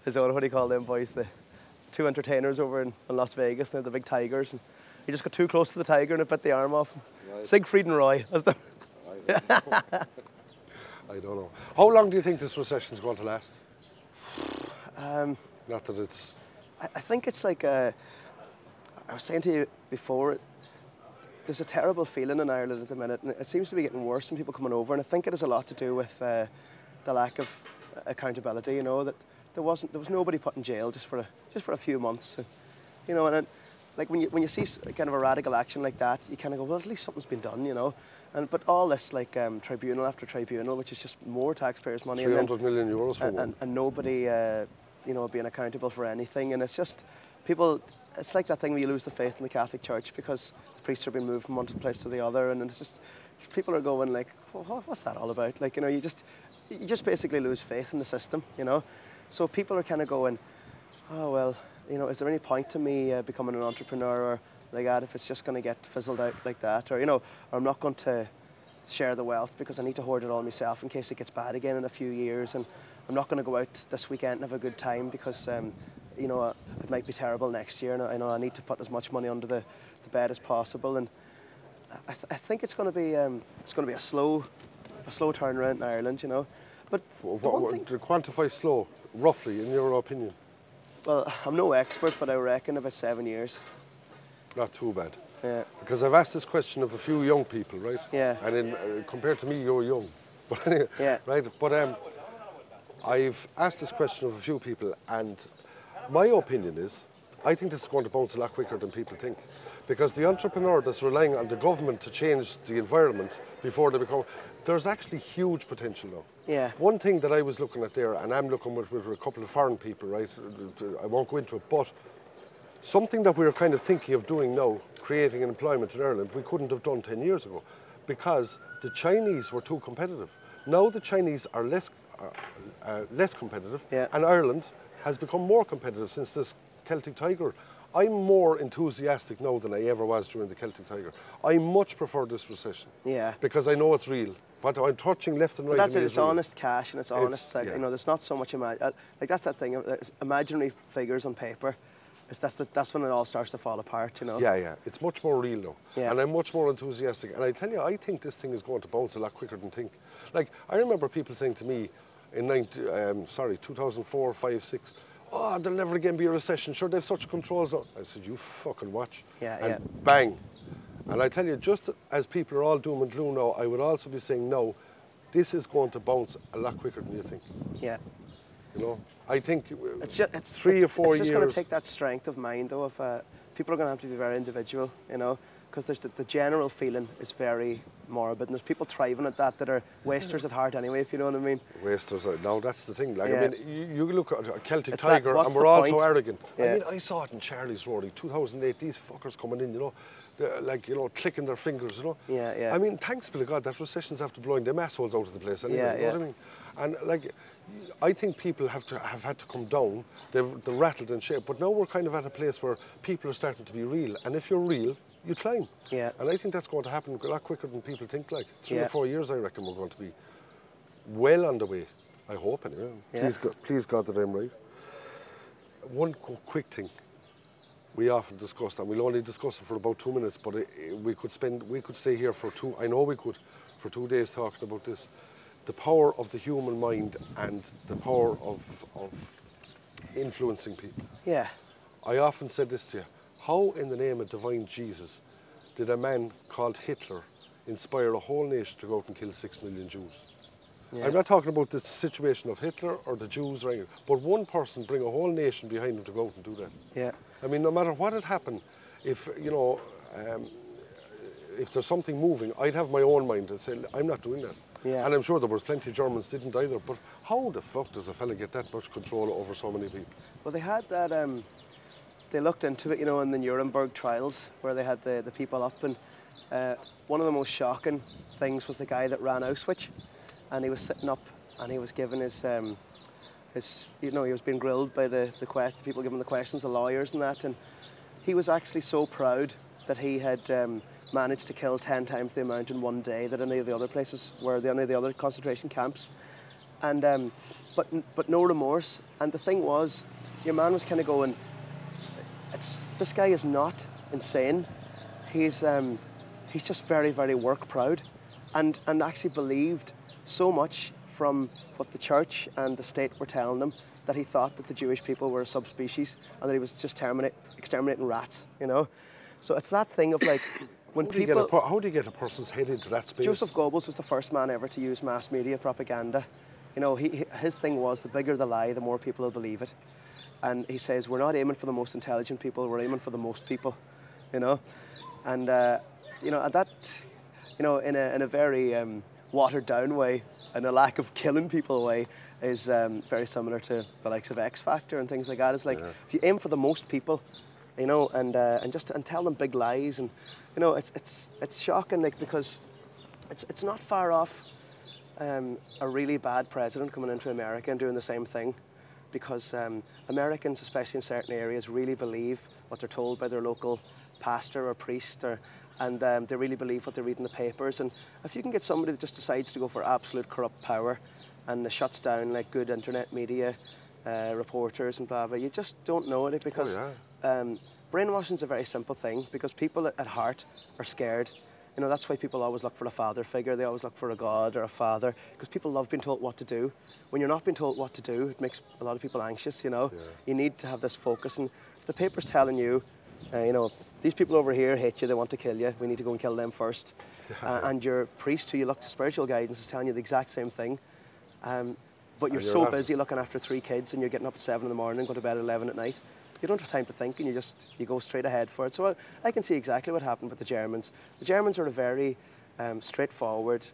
His own, what do you call them boys? The two entertainers over in Las Vegas. They're the big tigers. And he just got too close to the tiger and it bit the arm off him. Right. Siegfried and Roy. As the I don't know. How long do you think this recession is going to last? Not that it's... I think it's like I was saying to you before, there's a terrible feeling in Ireland at the minute, and it seems to be getting worse when people coming over, and I think it has a lot to do with the lack of accountability. You know, that there was nobody put in jail just for a few months, and, you know, and like when you see kind of a radical action like that, you kind of go, well, at least something's been done, you know. But all this like tribunal after tribunal, which is just more taxpayers' money, 300 million euros for one. And nobody, you know, being accountable for anything, and it's just people. It's like that thing where you lose the faith in the Catholic Church because the priests are being moved from one place to the other, and it's just people are going like, well, what's that all about? Like, you know, you just basically lose faith in the system, you know. So people are kind of going, oh well, you know, is there any point to me becoming an entrepreneur or like that if it's just going to get fizzled out like that, or you know, or I'm not going to share the wealth because I need to hoard it all myself in case it gets bad again in a few years, and I'm not going to go out this weekend and have a good time because you know, it might be terrible next year, and I know I need to put as much money under the bed as possible. And I think it's going to be a slow turnaround in Ireland, you know. But to quantify slow, roughly, in your opinion? Well, I'm no expert, but I reckon about 7 years. Not too bad. Yeah. Because I've asked this question of a few young people, right? Yeah. And compared to me, you're young. But anyway, yeah. Right. But I've asked this question of a few people, and my opinion is, I think this is going to bounce a lot quicker than people think. Because the entrepreneur that's relying on the government to change the environment before they become, there's actually huge potential now. Yeah. One thing that I was looking at there, and I'm looking with a couple of foreign people, right? I won't go into it, but something that we're kind of thinking of doing now, creating an employment in Ireland, we couldn't have done 10 years ago because the Chinese were too competitive. Now the Chinese are less competitive, yeah. And Ireland has become more competitive since this Celtic Tiger. I'm more enthusiastic now than I ever was during the Celtic Tiger. I much prefer this recession. Yeah. Because I know it's real. What I'm touching left and right. But that's it. It's real. honest cash and it's honest. Like, yeah. You know, there's not so much like that's that thing. There's imaginary figures on paper, That's when it all starts to fall apart, you know. Yeah, yeah. It's much more real now. Yeah. And I'm much more enthusiastic. And I tell you, I think this thing is going to bounce a lot quicker than think. Like, I remember people saying to me in 2004, 5, 6, oh, there'll never again be a recession. Sure, they've such controls. I said, you fucking watch. Yeah, and yeah. bang. And I tell you, just as people are all doom and gloom now, I would also be saying, no, this is going to bounce a lot quicker than you think. Yeah. You know, I think It's 3 or 4 years. It's just going to take that strength of mind, though. If people are going to have to be very individual, you know, because there's the general feeling is very morbid, and there's people thriving at that are wasters at heart anyway, if you know what I mean. Wasters. Now that's the thing. Like, Yeah. I mean, you look at a Celtic It's Tiger, what's and we're the all point? so arrogant. Yeah. I mean, I saw it in Charlie's, Rory, 2008. These fuckers coming in, you know, like, you know, clicking their fingers, you know. Yeah, yeah. I mean, thanks be to God that recession's after blowing them assholes out of the place. Anyway, Yeah, you know yeah. what I mean? And like, I think people have had to come down. They're rattled and shit. But now we're kind of at a place where people are starting to be real. And if you're real, you climb. Yeah. And I think that's going to happen a lot quicker than people think. Like 3 Yeah. or 4 years, I reckon we're going to be well on the way. I hope anyway. Yeah. Please God that I'm right. One quick thing. We often discuss, and we'll only discuss it for about 2 minutes, but we could stay here for I know we could, for 2 days talking about this. The power of the human mind and the power of influencing people. Yeah. I often said this to you. How in the name of divine Jesus did a man called Hitler inspire a whole nation to go out and kill 6 million Jews? Yeah. I'm not talking about the situation of Hitler or the Jews or anything, but one person bring a whole nation behind him to go out and do that. Yeah. I mean, no matter what had happened, if, you know, if there's something moving, I'd have my own mind and say, I'm not doing that. Yeah. And I'm sure there was plenty of Germans didn't either, but how the fuck does a fella get that much control over so many people? Well, they had that, they looked into it, you know, in the Nuremberg trials, where they had the people up, and one of the most shocking things was the guy that ran Auschwitz, and he was sitting up, and he was given his you know, he was being grilled by the people giving the questions, the lawyers and that, and he was actually so proud that he had managed to kill 10 times the amount in one day that any of the other places were, any of the other concentration camps, and but no remorse. And the thing was, your man was kind of going, this guy is not insane. He's just very, very work proud, and actually believed so much from what the church and the state were telling him that he thought that the Jewish people were a subspecies and that he was just exterminating rats, you know. So it's that thing of like, when people... How do you get a person's head into that space? Joseph Goebbels was the first man ever to use mass media propaganda. You know, his thing was, the bigger the lie, the more people will believe it. And he says, we're not aiming for the most intelligent people, we're aiming for the most people, you know. And, you know, and that, you know, in a very watered down way, and a lack of killing people way, is very similar to the likes of X Factor and things like that. It's like, if you aim for the most people, you know, and tell them big lies, and you know, it's shocking, like, because it's not far off a really bad president coming into America and doing the same thing, because Americans, especially in certain areas, really believe what they're told by their local pastor or priest, and they really believe what they read in the papers. And if you can get somebody that just decides to go for absolute corrupt power and shuts down like good internet media, reporters and blah blah, you just don't know it, because brainwashing is a very simple thing, because people at heart are scared. You know, that's why people always look for a father figure. They always look for a god or a father, because people love being told what to do. When you're not being told what to do, it makes a lot of people anxious, you know. You need to have this focus, and if the paper's telling you, you know, these people over here hate you, they want to kill you, we need to go and kill them first. And your priest, who you look to spiritual guidance, is telling you the exact same thing. But you're so busy looking after 3 kids, and you're getting up at 7 in the morning and going to bed at 11 at night. You don't have time to think, and you go straight ahead for it. So I can see exactly what happened with the Germans. The Germans are a very straightforward,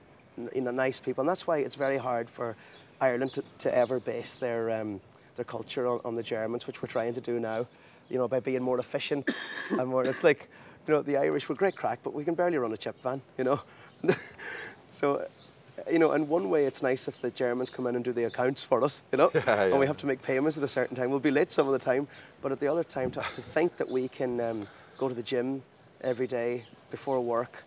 you know, nice people, and that's why it's very hard for Ireland to ever base their culture on the Germans, which we're trying to do now. You know, by being more efficient and more. It's like, you know, the Irish were great crack, but we can barely run a chip van, you know. So, you know, in one way it's nice if the Germans come in and do the accounts for us, you know, and we have to make payments at a certain time. We'll be late some of the time, but at the other time, to think that we can go to the gym every day before work,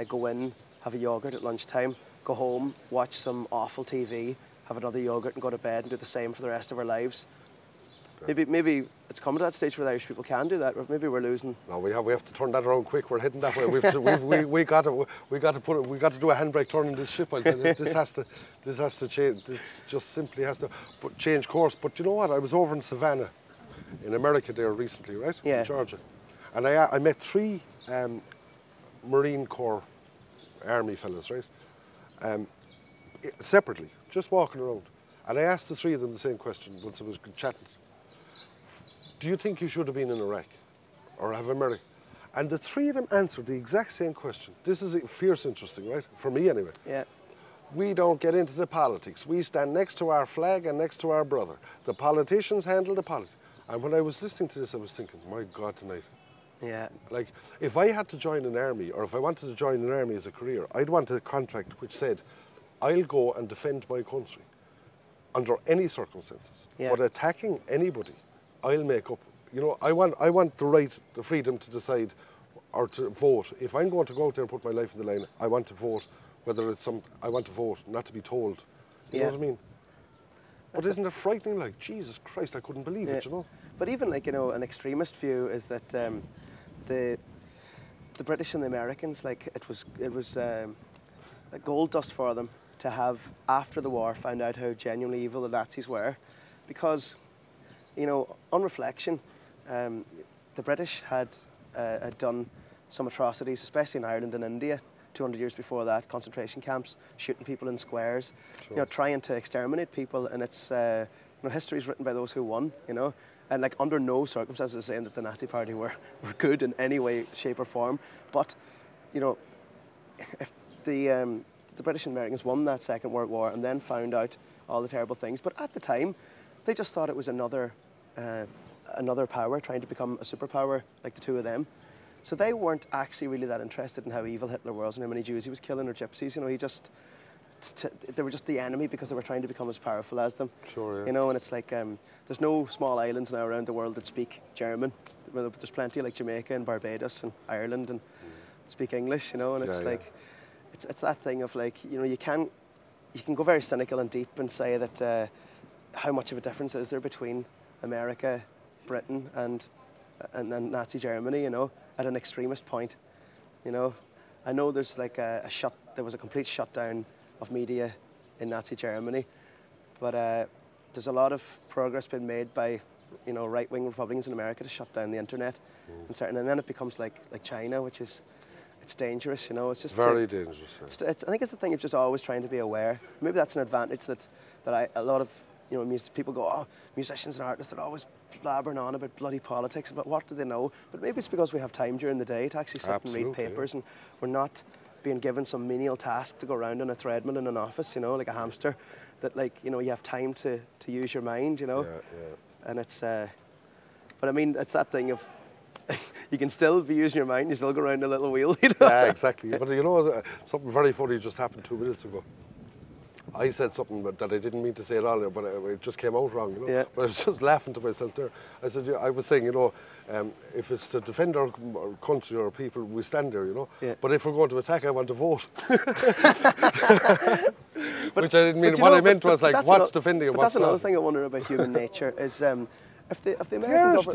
go in, have a yogurt at lunchtime, go home, watch some awful TV, have another yogurt and go to bed and do the same for the rest of our lives. Maybe it's come to that stage where the Irish people can do that, or maybe we're losing. No, we have to turn that around quick. We're heading that way. We got to do a handbrake turn in this ship. This has to change. This just simply has to change course. But you know what? I was over in Savannah, in America there recently, right? Yeah. In Georgia, and I met 3 Marine Corps Army fellas, right? Separately, just walking around, and I asked the 3 of them the same question once I was chatting. Do you think you should have been in Iraq or have America? And the 3 of them answered the exact same question. This is fierce interesting, right? For me anyway. Yeah. We don't get into the politics. We stand next to our flag and next to our brother. The politicians handle the politics. And when I was listening to this, I was thinking, my God, tonight. Yeah. Like, if I had to join an army, or if I wanted to join an army as a career, I'd want a contract which said, I'll go and defend my country under any circumstances. Yeah. But attacking anybody, I'll make up. You know, I want the right, the freedom to decide or to vote. If I'm going to go out there and put my life in the line, I want to vote. Whether it's I want to vote, not to be told. You know what I mean? But isn't it frightening? Like, Jesus Christ, I couldn't believe it, you know? But even, like, you know, an extremist view is that the British and the Americans, like, it was like gold dust for them to have, after the war, found out how genuinely evil the Nazis were, because, you know, on reflection, the British had done some atrocities, especially in Ireland and India, 200 years before that, concentration camps, shooting people in squares, you know, trying to exterminate people, and it's, you know, history is written by those who won, you know, and like under no circumstances saying that the Nazi Party were good in any way, shape or form, but, you know, if the British and Americans won that Second World War and then found out all the terrible things, but at the time, they just thought it was another power trying to become a superpower like the 2 of them. So they weren't actually really that interested in how evil Hitler was and how many Jews he was killing or gypsies. You know, they were just the enemy because they were trying to become as powerful as them. Sure, yeah. You know, and it's like, there's no small islands now around the world that speak German. There's plenty like Jamaica and Barbados and Ireland and speak English, you know, and it's it's that thing of like, you know, you can go very cynical and deep and say that how much of a difference is there between America, Britain and Nazi Germany, you know, at an extremist point, you know. I know there's like there was a complete shutdown of media in Nazi Germany, but there's a lot of progress being made by, you know, right-wing Republicans in America to shut down the internet, and then it becomes like China, which is, it's dangerous, you know. It's just very dangerous. Yeah. I think it's the thing of just always trying to be aware. Maybe that's an advantage that a lot of, you know, people go, oh, musicians and artists are always blabbering on about bloody politics, but what do they know? But maybe it's because we have time during the day to actually sit and read papers, and we're not being given some menial task to go around on a treadmill in an office, you know, like a hamster, that, like, you know, you have time to use your mind, you know. Yeah. And it's, but I mean, it's that thing of, you can still be using your mind, you still go around a little wheel, you know. Yeah, exactly. But you know, something very funny just happened 2 minutes ago. I said something that I didn't mean to say at all, but it just came out wrong, you know. Yeah. But I was just laughing to myself there. I said, I was saying, you know, if it's to defend our country or people, we stand there, you know. Yeah. But if we're going to attack, I want to vote. Which I didn't mean. What I meant was like, what's defending and what's not. That's another thing I wonder about human nature is. If the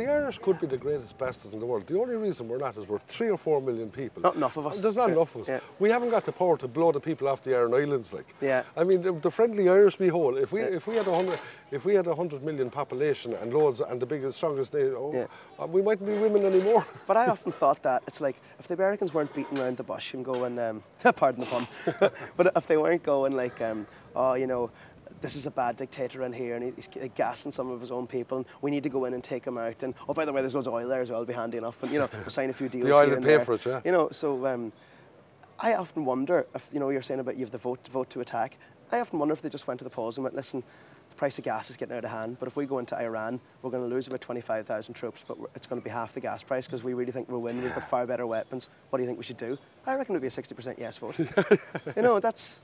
Irish could be the greatest bastards in the world. The only reason we're not is we're 3 or 4 million people. Not enough of us. There's not enough of us. Yeah. We haven't got the power to blow the people off the Aran Islands, like. Yeah. I mean, the friendly Irish we hold. If we had 100 million population and loads and the biggest, strongest nation, we mightn't be women anymore. But I often thought that it's like if the Americans weren't beating around the bush and going, pardon the pun, but if they weren't going like, oh, you know, this is a bad dictator in here and he's gassing some of his own people and we need to go in and take him out, and oh, by the way, there's loads of oil there as well, it'll be handy enough, and, you know, we'll sign a few deals. The oil here and and pay there. for it, yeah. You know, so I often wonder if, you know, you're saying about you have the vote to attack. I often wonder if they just went to the polls and went, listen, the price of gas is getting out of hand, but if we go into Iran, we're going to lose about 25,000 troops, but it's going to be half the gas price because we really think we'll win, we've got far better weapons. What do you think we should do? I reckon it would be a 60% yes vote. You know, that's...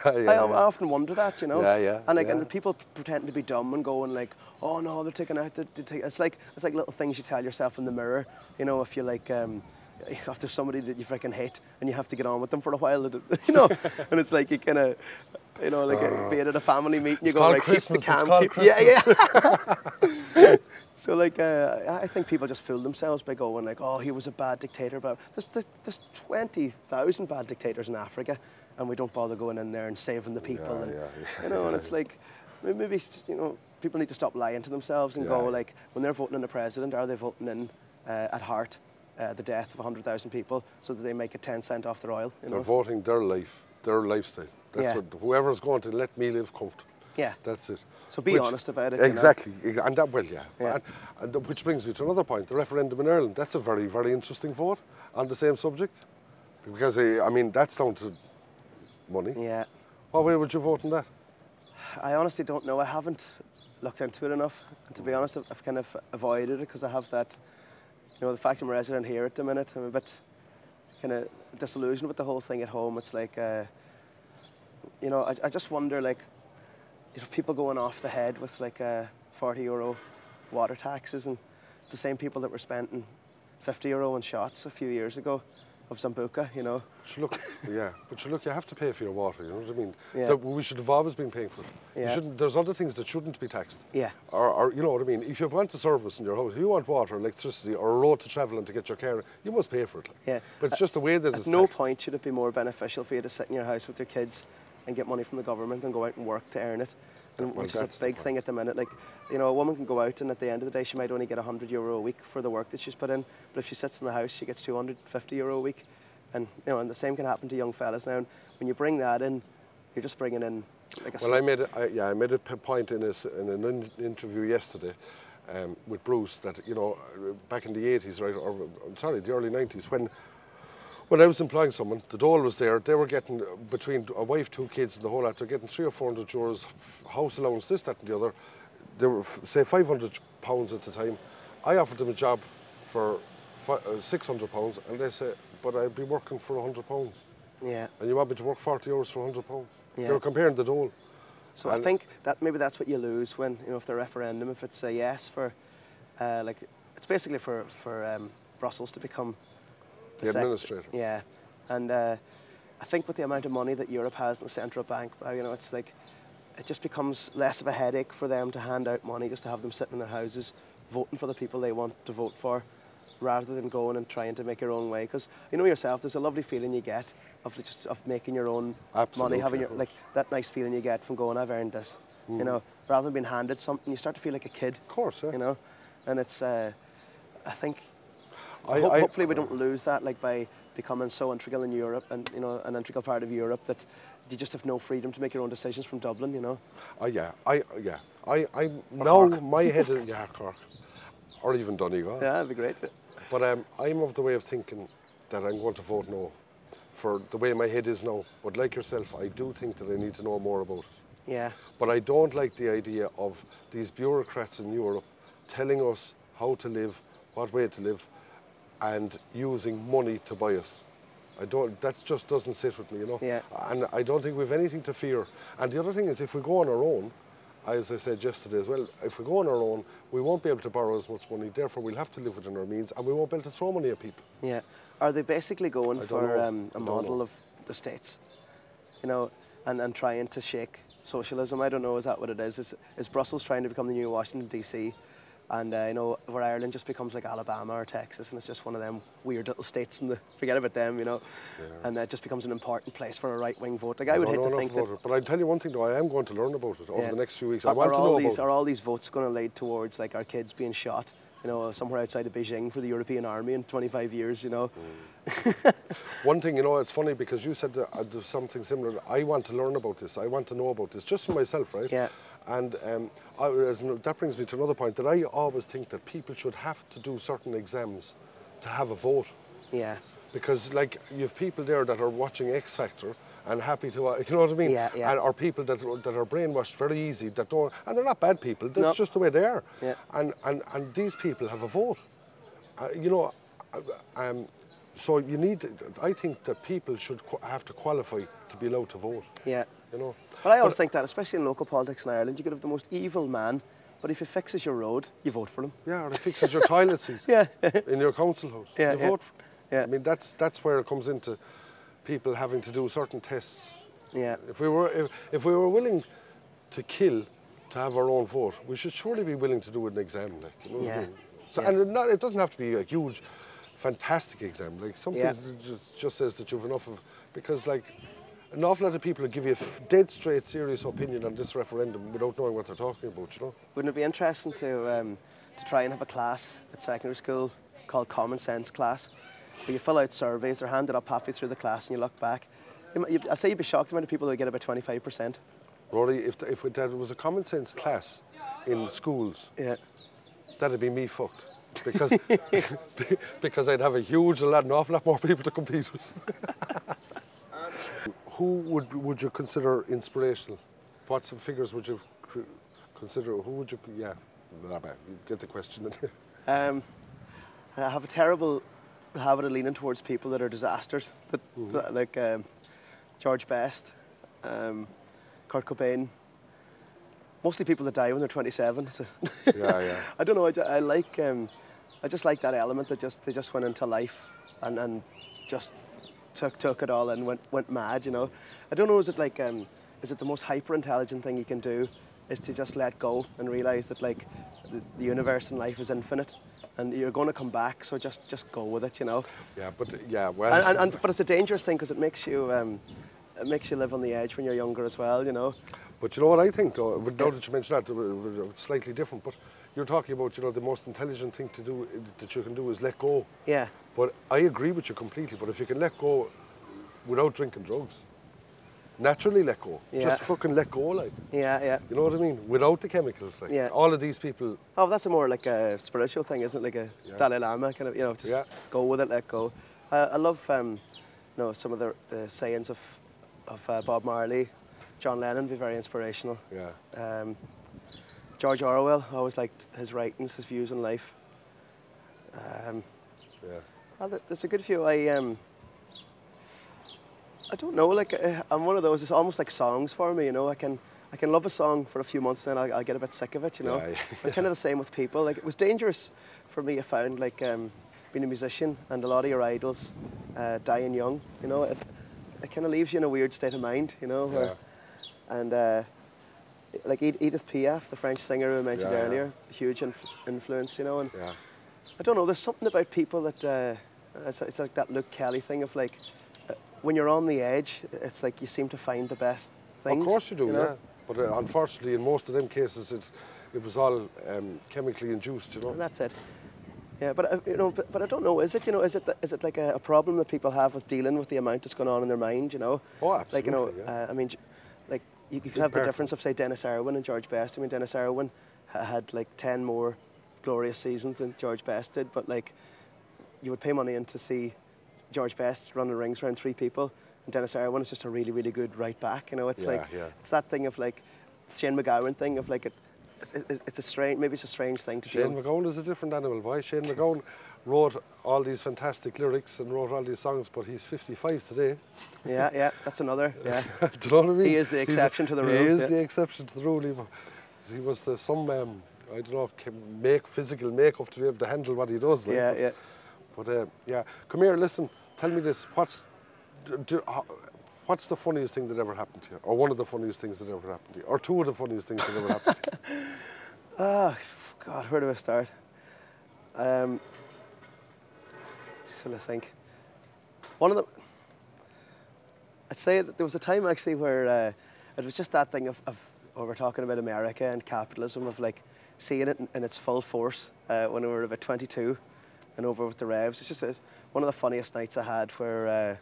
I often wonder that, you know. And people pretend to be dumb and going like, oh no, they're taking out it's like little things you tell yourself in the mirror, you know. If you like if there's somebody that you freaking hate and you have to get on with them for a while, you know. And it's like you kind of, You know, like being at a family meeting, you It's go called like, keep the Christmas, calm. it's called Keep, yeah, Christmas. yeah. So like, I think people just fool themselves by going like, oh, he was a bad dictator. But there's 20,000 bad dictators in Africa, and we don't bother going in there and saving the people. You know, and it's like, maybe, you know, people need to stop lying to themselves and go like, when they're voting in a president, are they voting in at heart the death of 100,000 people so that they make a 10 cent off their oil? You know? They're voting their life, their lifestyle. That's what whoever's going to let me live comfortable. Yeah. That's it. So be honest about it. Exactly. You know? And that, well, and which brings me to another point, the referendum in Ireland. That's a very, very interesting vote on the same subject. Because, I mean, that's down to money. Yeah. What way would you vote on that? I honestly don't know. I haven't looked into it enough. And to be honest, I've kind of avoided it because I have that, you know, the fact I'm a resident here at the minute, I'm a bit kind of disillusioned with the whole thing at home. It's like, you know, I just wonder, like, you know, people going off the head with like €40 water taxes, and it's the same people that were spending €50 on shots a few years ago of Zambuca, you know. But you look, but you look, you have to pay for your water, you know what I mean? Yeah. We should have always been paying for it. Yeah. There's other things that shouldn't be taxed. Yeah. Or, you know what I mean? If you want a service in your house, if you want water, electricity, or a road to travel and to get your car, you must pay for it. Yeah. But it's just the way that it's At no taxed. point should it be more beneficial for you to sit in your house with your kids and get money from the government and go out and work to earn it. And Well, which is that's a the big point. thing at the minute. Like, you know, a woman can go out and at the end of the day she might only get €100 a week for the work that she's put in, but if she sits in the house she gets €250 a week. And you know, and the same can happen to young fellas now. And when you bring that in, you're just bringing in like a. Well, I made a point in an interview yesterday with Bruce that, you know, back in the 80s, right, or sorry, the early 90s, when I was employing someone, the dole was there. They were getting, between a wife, 2 kids, and the whole lot, they're getting €300 or €400 house allowance, this, that, and the other. They were say £500 at the time. I offered them a job for £600, and they say, but I'd be working for £100. Yeah. And you want me to work 40 hours for £100? Yeah. You're comparing the dole. So I think that maybe that's what you lose when, you know, if the referendum, if it's a yes for, like, it's basically for Brussels to become The administrator. Yeah, and I think with the amount of money that Europe has in the central bank, you know, it's like, it just becomes less of a headache for them to hand out money, just to have them sitting in their houses voting for the people they want to vote for, rather than going and trying to make your own way. Because you know yourself, there's a lovely feeling you get of making your own money, having your, like, that nice feeling you get from going, I've earned this, you know, rather than being handed something. You start to feel like a kid. Of course, yeah. You know, and it's, I think, hopefully we don't lose that, like, by becoming so integral in Europe, and, you know, an integral part of Europe, that you just have no freedom to make your own decisions from Dublin, you know. Now my head is, Cork, or even Donegal. Yeah, that'd be great. But I'm of the way of thinking that I'm going to vote no, for the way my head is now. But like yourself, I do think that I need to know more about it. Yeah. But I don't like the idea of these bureaucrats in Europe telling us how to live, what way to live, and using money to buy us. That just doesn't sit with me, you know. Yeah. And I don't think we've anything to fear. And the other thing is, if we go on our own, as I said yesterday as well, if we go on our own, we won't be able to borrow as much money, therefore we'll have to live within our means, and we won't be able to throw money at people. Yeah. Are they basically going for a model know. of the States, you know, and trying to shake socialism? I don't know, is that what it is? Is Brussels trying to become the new Washington DC? And you know, where Ireland just becomes like Alabama or Texas, and it's just one of them weird little states, and forget about them, you know. Yeah. And it just becomes an important place for a right-wing vote. Like, I would hate to think that. But I'll tell you one thing though, I am going to learn about it over the next few weeks. I Are want to know about it. Are all these votes going to lead towards, like, our kids being shot, you know, somewhere outside of Beijing for the European Army in 25 years, you know? One thing, you know, it's funny because you said there's something similar. I want to learn about this. I want to know about this, just for myself, right? Yeah. And that brings me to another point, that I always think that people should have to do certain exams to have a vote. Yeah. Because, like, you have people there that are watching X Factor and happy to, you know what I mean? Yeah, yeah. And, or people that are brainwashed very easy, that don't, and they're not bad people, that's just the way they are. Yeah. And these people have a vote. You know, so you need, I think that people should have to qualify to be allowed to vote. Yeah. You know? Well, I always think that, especially in local politics in Ireland, you could have the most evil man, but if he fixes your road, you vote for him. Yeah, or he fixes your toilet seat in your council house. You vote for him. Yeah. I mean, that's where it comes into people having to do certain tests Yeah. If we were willing to kill to have our own vote, we should surely be willing to do an exam, like, you know what I mean? So, Yeah. and it doesn't have to be a huge, fantastic exam. Like something Yeah. that just says that you've enough of, because like an awful lot of people will give you a dead straight, serious opinion on this referendum without knowing what they're talking about. You know? Wouldn't it be interesting to try and have a class at secondary school called Common Sense class, where you fill out surveys, they're handed up halfway through the class, and you look back. I'd say you'd be shocked amount of people who get about 25%. Rory, if there was a common sense class in schools, Yeah. that'd be me fucked. Because because I'd have an awful lot more people to compete with. Who would you consider inspirational? What some figures would you consider? Who would you? Yeah, you get the question. I have a terrible habit of leaning towards people that are disasters, like George Best, Kurt Cobain. Mostly people that die when they're 27. So Yeah. I don't know. I like. I just like that element that they just went into life and just took it all and went mad. You know. I don't know. Is it like is it the most hyper intelligent thing you can do? Is to just let go and realize that like the universe and life is infinite, and you're going to come back. So just go with it. You know. Yeah, but yeah, well. But it's a dangerous thing because it makes you live on the edge when you're younger as well. You know. But you know what I think, though, now that you mention that, it's slightly different, but you're talking about, you know, the most intelligent thing to do, that you can do is let go. Yeah. But I agree with you completely, but if you can let go without drinking drugs, naturally let go. Yeah. Just fucking let go, like. Yeah. You know what I mean? Without the chemicals, like. Yeah. All of these people. Oh, that's a more like a spiritual thing, isn't it? Like a Dalai Lama kind of, you know, just go with it, let go. I love, you know, some of the sayings of Bob Marley. John Lennon would be very inspirational. Yeah. George Orwell, I always liked his writings, his views on life. There's a good few. I don't know, like I'm one of those. It's almost like songs for me, you know. I can love a song for a few months, then I'll get a bit sick of it, you know. Yeah. I'm kind of the same with people. Like it was dangerous for me. I found like being a musician and a lot of your idols dying young. You know, it kind of leaves you in a weird state of mind, you know. Yeah. And like Edith Piaf, the French singer who I mentioned earlier, huge influence, you know. And I don't know, there's something about people that it's like that Luke Kelly thing of like when you're on the edge, it's like you seem to find the best things. Of course you do, know? yeah. But unfortunately, in most of them cases, it was all chemically induced, you know. And that's it. Yeah, but you know, but I don't know. Is it, you know, is it like a problem that people have with dealing with the amount that's going on in their mind, you know? Oh, absolutely. Like, you know, yeah. I mean, like you could have the difference of say Dennis Irwin and George Best. I mean, Dennis Irwin had like 10 more glorious seasons than George Best did, but like you would pay money in to see George Best running rings around 3 people, and Dennis Irwin is just a really, really good right back. You know, it's it's that thing of like Shane McGowan thing of like it's a strange, maybe it's a strange thing to do. Shane McGowan is a different animal, boy. Shane McGowan wrote all these fantastic lyrics and wrote all these songs, but he's 55 today. Yeah, that's another. Yeah. Do you know what I mean? He is the exception to the rule. He is the exception to the rule. He was some I don't know, physical makeup to be able to handle what he does. Like. Yeah. But yeah, come here. Listen, tell me this. What's the funniest thing that ever happened to you, or one of the funniest things that ever happened to you, or 2 of the funniest things that ever happened to you? Oh, God, where do I start? Just trying to think. One of the, I'd say that there was a time actually where it was just that thing of we're talking about America and capitalism, of like seeing it in its full force when we were about 22 and over with the Revs. It's just one of the funniest nights I had where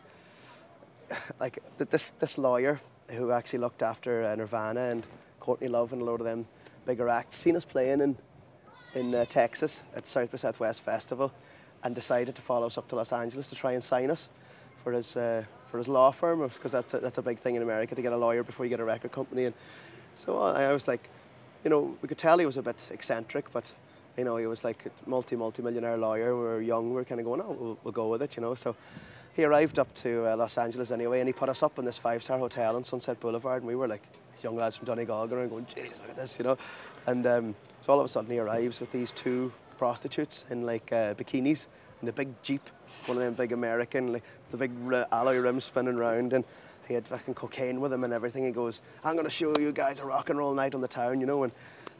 like this lawyer who actually looked after Nirvana and Courtney Love and a load of them bigger acts seen us playing in Texas at South by Southwest Festival and decided to follow us up to Los Angeles to try and sign us for his law firm, because that's a big thing in America, to get a lawyer before you get a record company. And so I was like, you know, we could tell he was a bit eccentric, but you know, he was like a multi-millionaire lawyer. We were young, we were kind of going, oh, we'll go with it, you know. So he arrived up to Los Angeles anyway, and he put us up in this 5-star hotel on Sunset Boulevard, and we were like young lads from Donegal and going, jeez, look at this, you know. And so all of a sudden he arrives with these 2 prostitutes in like bikinis in a big Jeep, one of them big American, like the big alloy rims spinning round, and he had fucking cocaine with him and everything. He goes, I'm going to show you guys a rock and roll night on the town, you know. And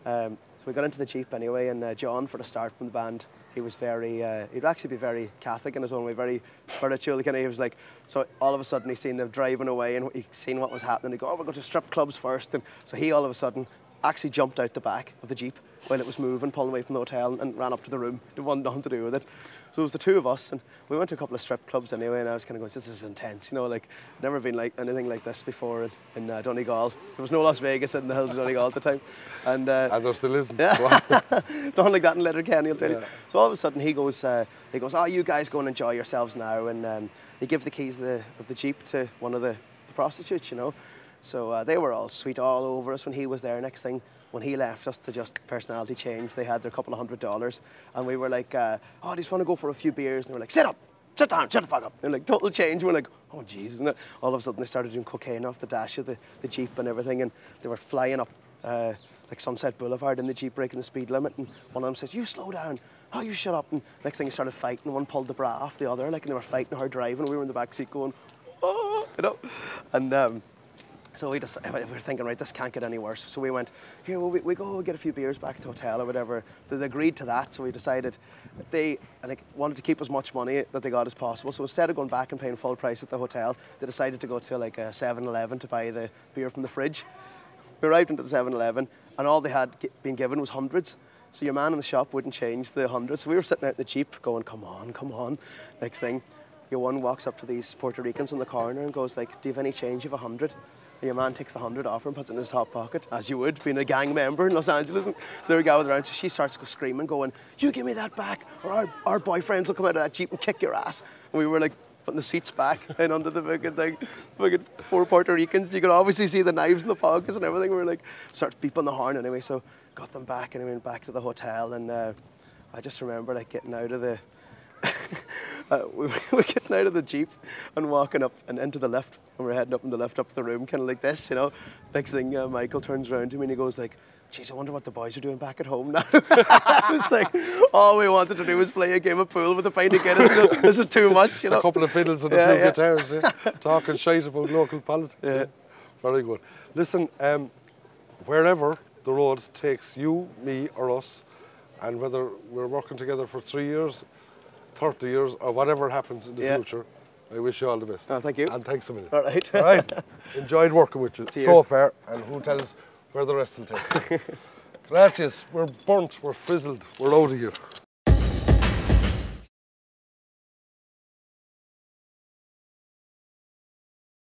so we got into the Jeep anyway, and John, for the start from the band, he was very, he'd actually be very Catholic in his own way, very spiritual. Kind of, he was like, so all of a sudden he seen them driving away and he seen what was happening. He go, oh, we're going to strip clubs first. And so he all of a sudden actually jumped out the back of the Jeep while it was moving, pulling away from the hotel, and ran up to the room. It wanted nothing to do with it. So it was the two of us, and we went to a couple of strip clubs anyway, and I was kind of going, this is intense, you know, like, never been like anything like this before in Donegal. There was no Las Vegas in the hills of Donegal at the time. And there still isn't. Yeah. Nothing like that in Letterkenny, I'll tell you. So all of a sudden he goes, oh, you guys go and enjoy yourselves now, and he gave the keys of the Jeep to one of the prostitutes, you know. So they were all sweet all over us when he was there. Next thing, when he left us to just personality change, they had their couple of $100, and we were like, oh, I just want to go for a few beers, and they were like, sit up, sit down, shut the fuck up. And like, total change. We're like, oh jeez, isn't it? All of a sudden they started doing cocaine off the dash of the Jeep and everything, and they were flying up like Sunset Boulevard in the Jeep, breaking the speed limit, and one of them says, you slow down, oh, you shut up. And next thing they started fighting, one pulled the bra off the other, like, and they were fighting hard driving, and we were in the back seat going, oh, you know. And so we were thinking, right, this can't get any worse. So we went, here, well, we go get a few beers back to the hotel or whatever. So they agreed to that. So we decided they wanted to keep as much money that they got as possible. So instead of going back and paying full price at the hotel, they decided to go to like a 7-Eleven to buy the beer from the fridge. We arrived into the 7-Eleven, and all they had been given was hundreds. So your man in the shop wouldn't change the hundreds. So we were sitting out in the Jeep going, come on, come on. Next thing, your one walks up to these Puerto Ricans in the corner and goes like, do you have any change? You have 100? And your man takes the 100 off her and puts it in his top pocket, as you would, being a gang member in Los Angeles. And so they gathered around. So she starts screaming, going, you give me that back, or our boyfriends will come out of that Jeep and kick your ass. And we were like, putting the seats back and under the fucking thing. Fucking 4 Puerto Ricans. You could obviously see the knives in the pockets and everything. We were like, starts beeping the horn anyway. So got them back and we went back to the hotel. And I just remember like getting out of the, we were getting out of the Jeep and walking up and into the lift, and we're heading up in the lift up the room, kind of like this, you know. Next thing, Michael turns around to me and he goes like, geez, I wonder what the boys are doing back at home now. I was like, all we wanted to do was play a game of pool with a pint of Guinness. You know, this is too much, you know. A couple of fiddles and a few guitars, talking shite about local politics. Yeah. Very good. Listen, wherever the road takes you, me or us, and whether we're working together for 3 years, 30 years, or whatever happens in the future, I wish you all the best. Oh, thank you. And thanks a million. All right. All right. Enjoyed working with you so far, and who tells where the rest will take. Gracias. We're burnt, we're frizzled, we're out of here.